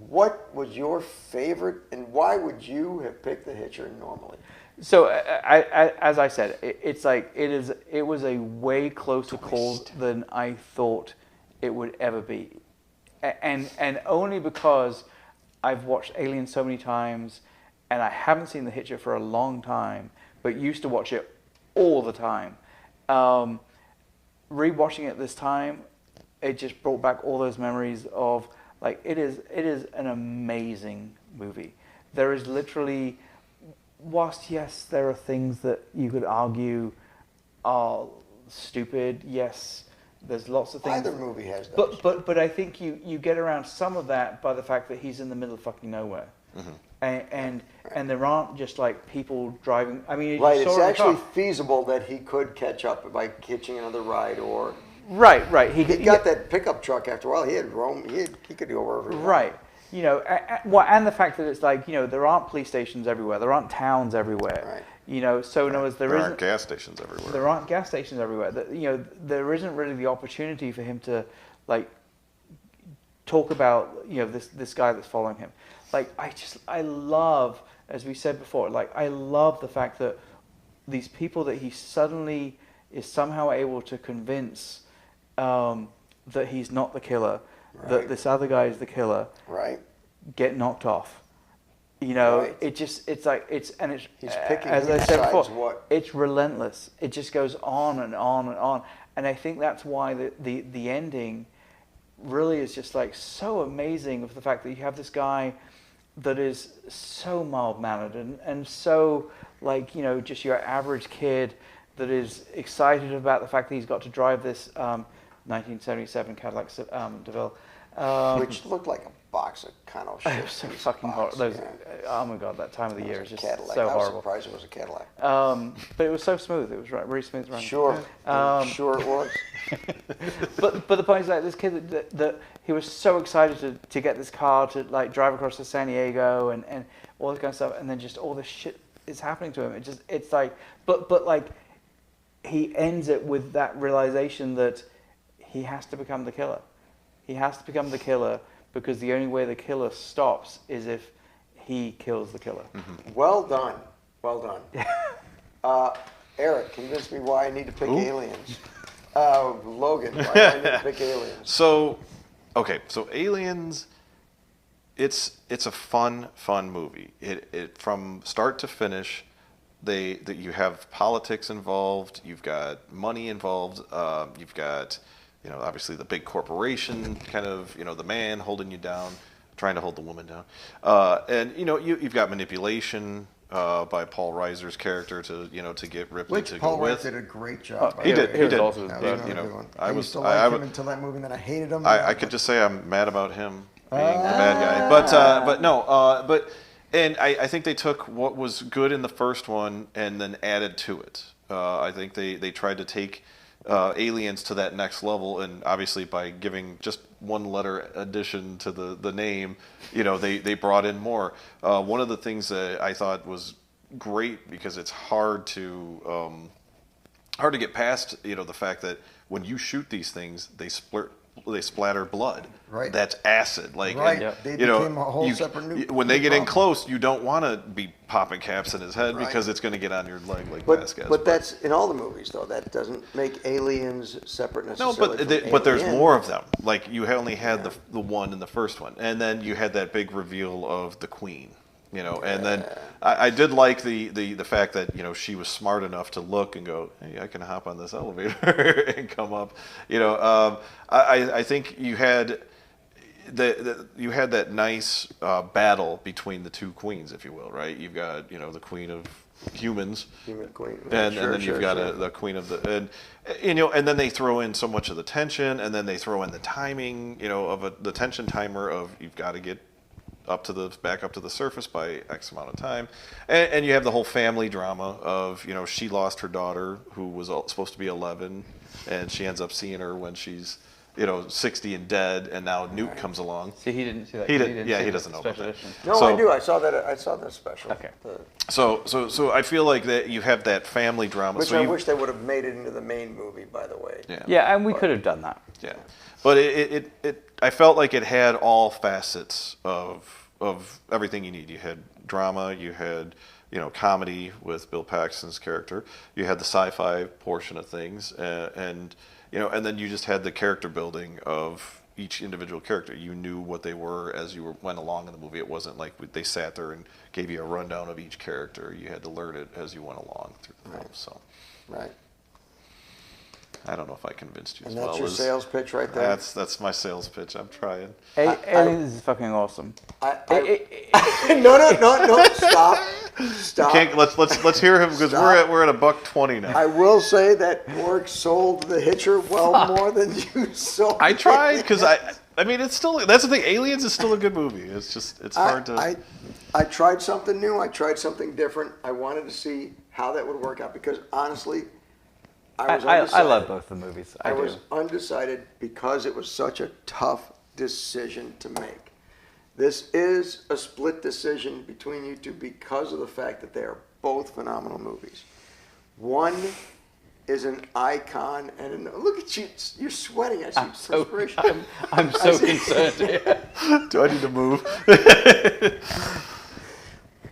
what was your favorite, and why would you have picked The Hitcher normally? So, as I said, it was a way closer call than I thought it would ever be, and only because I've watched Alien so many times, and I haven't seen The Hitcher for a long time, but used to watch it all the time. Rewatching it this time, it just brought back all those memories of like it is an amazing movie. There is literally, whilst yes, there are things that you could argue are stupid. Yes, there's lots of things. Either movie has those. But I think you get around some of that by the fact that he's in the middle of fucking nowhere. Mm-hmm. And there aren't just like people driving. I mean, right. It's actually feasible that he could catch up by catching another ride or. Right. He got that pickup truck after a while. He had roam. He could go wherever he wanted. Right. And the fact that it's like there aren't police stations everywhere. There aren't towns everywhere. Right. So in other words, there aren't gas stations everywhere. There aren't gas stations everywhere. There isn't really the opportunity for him to like talk about this guy that's following him. Like I love, as we said before, like I love the fact that these people that he suddenly is somehow able to convince that he's not the killer, that this other guy is the killer, Right. get knocked off. You know, Right. it's He's picking as who I said before, decides what. it's relentless. It just goes on and on and on. And I think that's why the ending really is just like so amazing, of the fact that you have this guy that is so mild-mannered and so, like, you know, just your average kid that is excited about the fact that he's got to drive this 1977 Cadillac DeVille. Which looked like a box of Cano shit. It was so fucking horrible. Oh my god, that time of the year is just Cadillac. so I was horrible. surprised it was a Cadillac. But it was so smooth. It was really smooth running. Sure. Sure it was. But the point is, like, this kid that he was so excited to get this car to, like, drive across to San Diego and all this kind of stuff, and then just all this shit is happening to him. It's like, but like, he ends it with that realization that he has to become the killer. He has to become the killer, because the only way the killer stops is if he kills the killer. Mm-hmm. Well done. Well done. Eric, convince me why I need to pick Aliens. Logan, why do I need to pick Aliens? So Aliens, it's a fun movie. It from start to finish, that you have politics involved, you've got money involved, you've got, you know, obviously the big corporation, kind of, you know, the man holding you down, trying to hold the woman down, and, you know, you've got manipulation by Paul Reiser's character to get Ripley to Paul go with. Reiser did a great job. He did. was also That good. was You another know, one. I used to was- like I him until that movie, and then I hated him. I could just say I'm mad about him being the bad guy, but no, and I think they took what was good in the first one and then added to it. I think they tried to take Aliens to that next level, and obviously by giving just one letter addition to the name, you know, they brought in more. One of the things that I thought was great, because it's hard to get past, you know, the fact that when you shoot these things, they splatter blood. Right. That's acid. Like, Right. and, They you know, became a whole separate new when they get in problem. close, you don't want to be popping caps in his head, Right. because it's going to get on your leg like But Vasquez. that's in all the movies, though. That doesn't make Aliens separate No, necessarily. but there's Alien. more of them. Like, you only had the one in the first one, and then you had that big reveal of the Queen. You know, and then I did like the fact that, you know, she was smart enough to look and go, hey, I can hop on this elevator and come up. You know, I think you had that nice battle between the two queens, if you will, right? You've got, you know, the queen of humans, Human Queen. and then you've got the queen of the, and you know, and then they throw in so much of the tension, and then they throw in the timing, you know, of the tension timer of you've got to get back up to the surface by X amount of time, and you have the whole family drama of, you know, she lost her daughter who was supposed to be 11, and she ends up seeing her when she's, you know, 60 and dead, and now Newt comes along. See, he didn't see that. He didn't. see Yeah, he the doesn't know about special that. edition. No, So- I do. I saw that special. Okay. So I feel like that you have that family drama. Which so I you, wish they would have made it into the main movie, by the way. Yeah. Yeah, and we could have done that. Yeah, but I felt like it had all facets of everything you need. You had drama, you had, you know, comedy with Bill Paxton's character, you had the sci-fi portion of things, and you know, and then you just had the character building of each individual character. You knew what they were as you went along in the movie. It wasn't like they sat there and gave you a rundown of each character. You had to learn it as you went along through the film. So Right. I don't know if I convinced you And as that's well your as sales pitch right there. that's my sales pitch. I'm trying. Aliens is fucking awesome. No, stop. Let's hear him, because Stop. we're at $1.20 now. I will say that Orc sold the Hitcher well more than you sold. I tried, because I mean, it's still, that's the thing. Aliens is still a good movie. It's just, it's hard to. I tried something new. I tried something different. I wanted to see how that would work out, because honestly, I was undecided. I love both the movies. I was do. undecided because it was such a tough decision to make. This is a split decision between you two because of the fact that they are both phenomenal movies. One is an icon, and look at you, you're sweating. I see perspiration. I'm so concerned here. Do I need to move?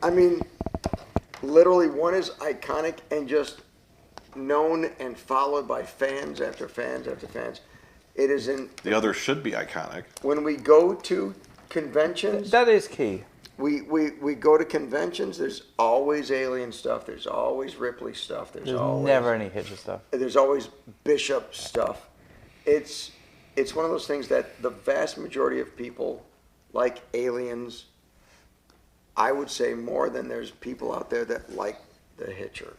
I mean, literally, one is iconic and just known and followed by fans after fans after fans. It is in The others should be iconic. when we go to conventions. That is key. We go to conventions. There's always alien stuff. There's always Ripley stuff. There's never any Hitcher stuff. There's always Bishop stuff. It's one of those things that the vast majority of people like aliens. I would say more than there's people out there that like the Hitcher.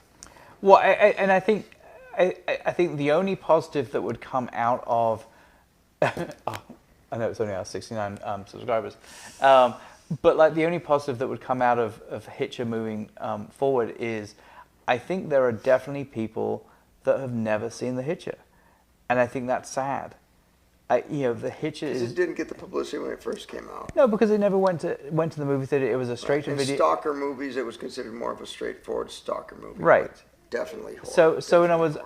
Well, I think the only positive that would come out of, I know it's only our 69 subscribers, but like the only positive that would come out of Hitcher moving forward is, I think there are definitely people that have never seen the Hitcher, and I think that's sad. The Hitcher It didn't get the publicity when it first came out. No, because it never went to the movie theater. It was a straight to In video. stalker movies, it was considered more of a straightforward stalker movie. Right. Definitely horror. So in other words,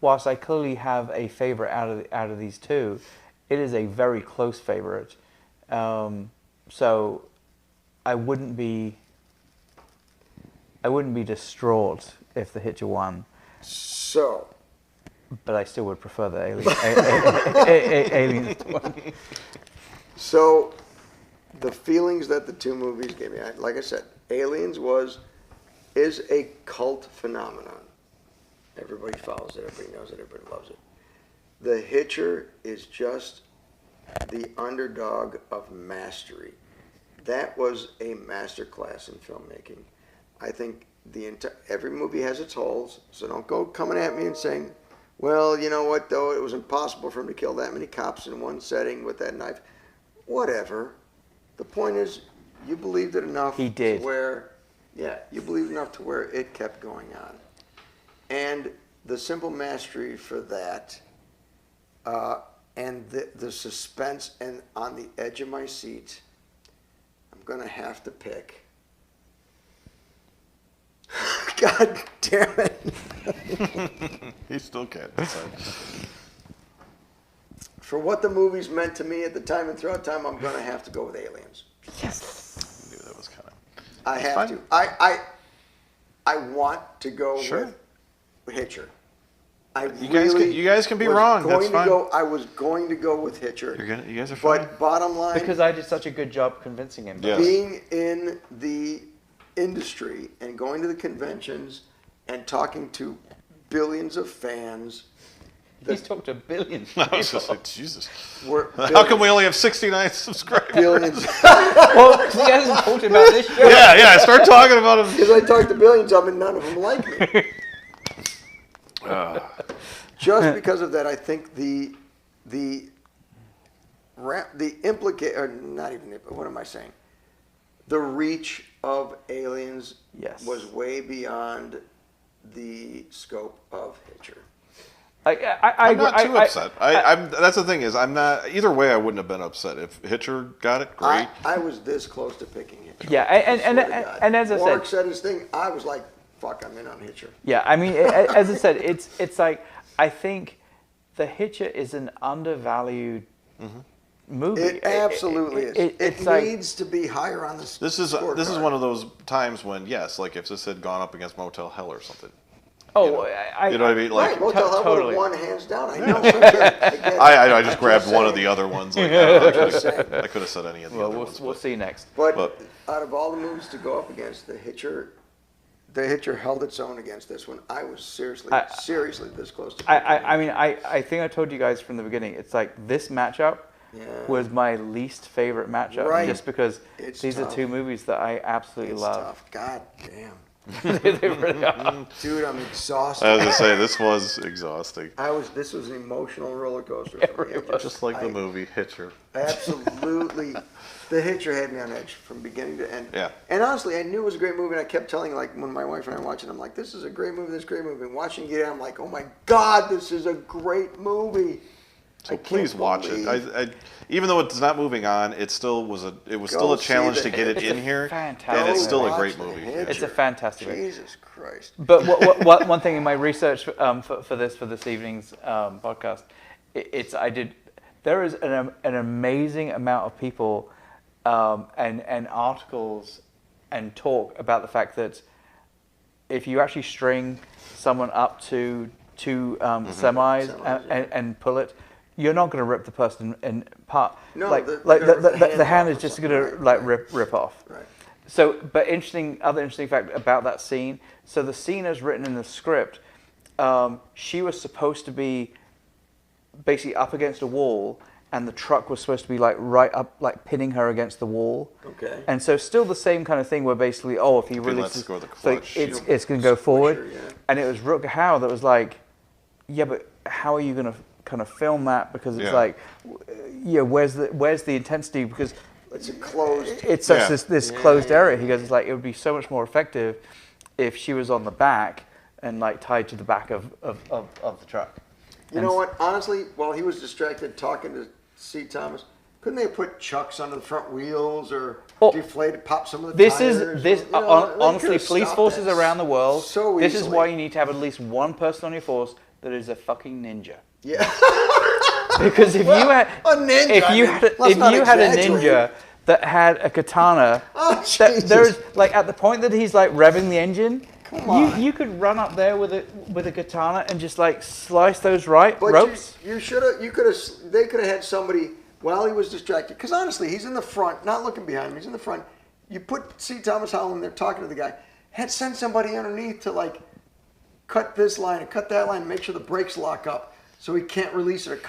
whilst I clearly have a favorite out of these two, it is a very close favorite. So I wouldn't be distraught if the Hitcher won. So, but I still would prefer the Aliens one. So, the feelings that the two movies gave me, like I said, Aliens is a cult phenomenon. Everybody follows it, everybody knows it, everybody loves it. The Hitcher is just the underdog of mastery. That was a masterclass in filmmaking. I think every movie has its holes, so don't go coming at me and saying, well, you know what, though, it was impossible for him to kill that many cops in one setting with that knife. Whatever. The point is, you believed it enough He did. to where, you believed enough to where it kept going on. And the simple mastery for that, and the suspense and on the edge of my seat, I'm going to have to pick. God damn it. He still can't decide. For what the movie's meant to me at the time and throughout time, I'm going to have to go with Aliens. Yes. I knew that was coming. I have fine. to. I want to go Sure. with Hitcher. You guys can be wrong. That's fine. I was going to go with Hitcher. You guys are fine. But bottom line, Because I did such a good job convincing him. Yes. being in the industry and going to the conventions and talking to billions of fans. He's talked to billions of I people. was just like, Jesus. How How come we only have 69 subscribers? billions? Well, because he hasn't talked about this show. Yeah. Start talking about him. Because I talk to billions of them and none of them like me. Just because of that, I think the the reach of Aliens Yes. was way beyond the scope of Hitcher. I'm not too upset. That's the thing is, I'm not. Either way, I wouldn't have been upset if Hitcher got it. Great. I was this close to picking Hitcher. Yeah, and as I Mark said, said his thing, I was like, fuck, I'm in on Hitcher. yeah, I mean, as I said, it's like, I think the Hitcher is an undervalued movie. It absolutely is. It like, needs to be higher on the This is scorecard. one of those times when, yes, like if this had gone up against Motel Hell or something. oh, You know what I mean? Like, Right, Motel Hell totally. would have won hands down. I know. Again, I just grabbed one of the other ones. Like, I could have said any of the well, other we'll, ones. we'll but- see next. But But- out of all the movies to go up against, the Hitcher held its own against this one. I was seriously this close to picking it. I mean, I think I told you guys from the beginning, it's like this matchup Yeah. was my least favorite matchup. Right. Just because It's these tough. are two movies that I absolutely It's love. tough. God damn. They really are. Dude, I'm exhausted. I was gonna say this was exhausting, This was an emotional roller coaster for me. just like the movie Hitcher. Absolutely. The Hitcher had me on edge from beginning to end. Yeah. And honestly, I knew it was a great movie, and I kept telling, like, when my wife and I were watching, I'm like, this is a great movie, this is a great movie. And watching it, I'm like, oh my God, this is a great movie. So I can't please watch it. believe- Even though it's not moving on, it still was Go still a see challenge the to get it Hitcher. in here, Fantastic. and it's still a Watch great The movie. Hitcher. It's a fantastic movie. Jesus Christ. But one thing in my research for this evening's podcast, there is an amazing amount of people and articles and talk about the fact that if you actually string someone up to two semis and pull it, you're not going to rip the person in part. No, like the the hand is off or just something, going to right, rip off. Right. So, but other interesting fact about that scene. So the scene as written in the script, she was supposed to be basically up against a wall, and the truck was supposed to be like right up, like pinning her against the wall. Okay. And so still the same kind of thing where basically, if he releases, go the so clutch, it's going to go forward. Squisher, yeah. And it was Rutger Hauer that was like, yeah, but how are you going to kind of film that? Because it's like, where's the intensity? Because it's a closed. It's such this closed area. He goes, it's like it would be so much more effective if she was on the back and like tied to the back of the truck. You know what? Honestly, while he was distracted talking to C. Thomas, couldn't they have put chucks under the front wheels or deflated, pop some of the tires? Honestly, police forces around the world. So this is why you need to have at least one person on your force that is a fucking ninja. Yeah. Because if you had a ninja, if you had a ninja that had a katana, there's like at the point that he's like revving the engine, you could run up there with a katana and just like slice those ropes. You should have. You could have. They could have had somebody while he was distracted. Because honestly, he's in the front, not looking behind him. He's in the front. You put C. Thomas Howell in there talking to the guy. Send somebody underneath to like cut this line and cut that line and make sure the brakes lock up. So he can't release it,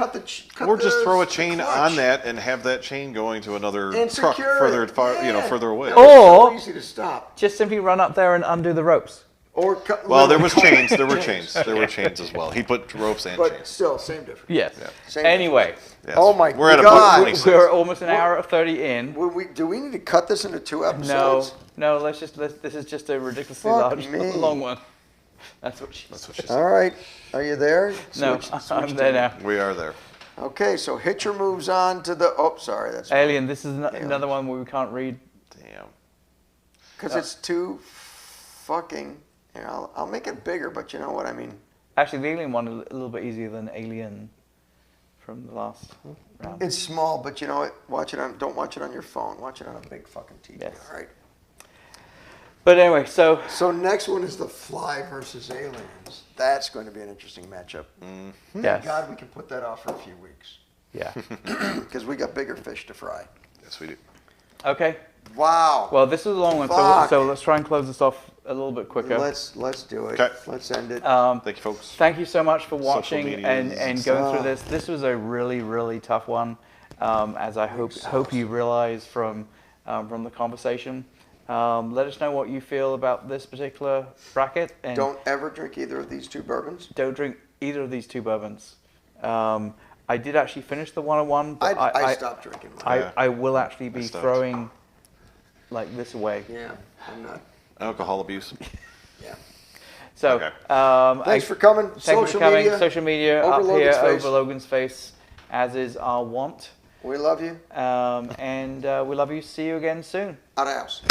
or just throw a chain on that and have that chain going to another truck further away. Or so easy to stop. Just simply run up there and undo the ropes. Or there was chains. There were chains. There were chains as well. He put ropes and chains. But still, same difference. Yes. Yeah. Same anyway, yes. Oh my God! We're almost an hour 30 in. Do we need to cut this into 2 episodes? No. This is just a ridiculously long one. That's what she said. All right. Are you there? No, I'm there now. We are there. Okay, so Hitcher moves on to the... Oh, sorry. That's Alien. This is another one where we can't read. Damn. Because it's too fucking... Here, I'll make it bigger, but you know what I mean. Actually, the Alien one is a little bit easier than Alien from the last round. It's small, but you know what? Don't watch it on your phone. Watch it on a big fucking TV. Yes. All right. But anyway, so next one is the Fly versus Aliens. That's going to be an interesting matchup. Mm-hmm. Yes. God, we can put that off for a few weeks. Yeah. Because we got bigger fish to fry. Yes, we do. Okay. Wow. Well, this is a long one, so let's try and close this off a little bit quicker. Let's do it. Okay. Let's end it. Thank you, folks. Thank you so much for watching media and going through this. This was a really, really tough one, as I hope you realize from the conversation. Let us know what you feel about this particular bracket. And don't ever drink either of these 2 bourbons. Don't drink either of these 2 bourbons. I did actually finish the 101. But I stopped drinking mine. I will actually be throwing like this away. Yeah, I'm not. Alcohol abuse. Yeah. So, okay. Thanks for coming. Social media up here over Logan's face, as is our want. We love you. And we love you. See you again soon. Out of house.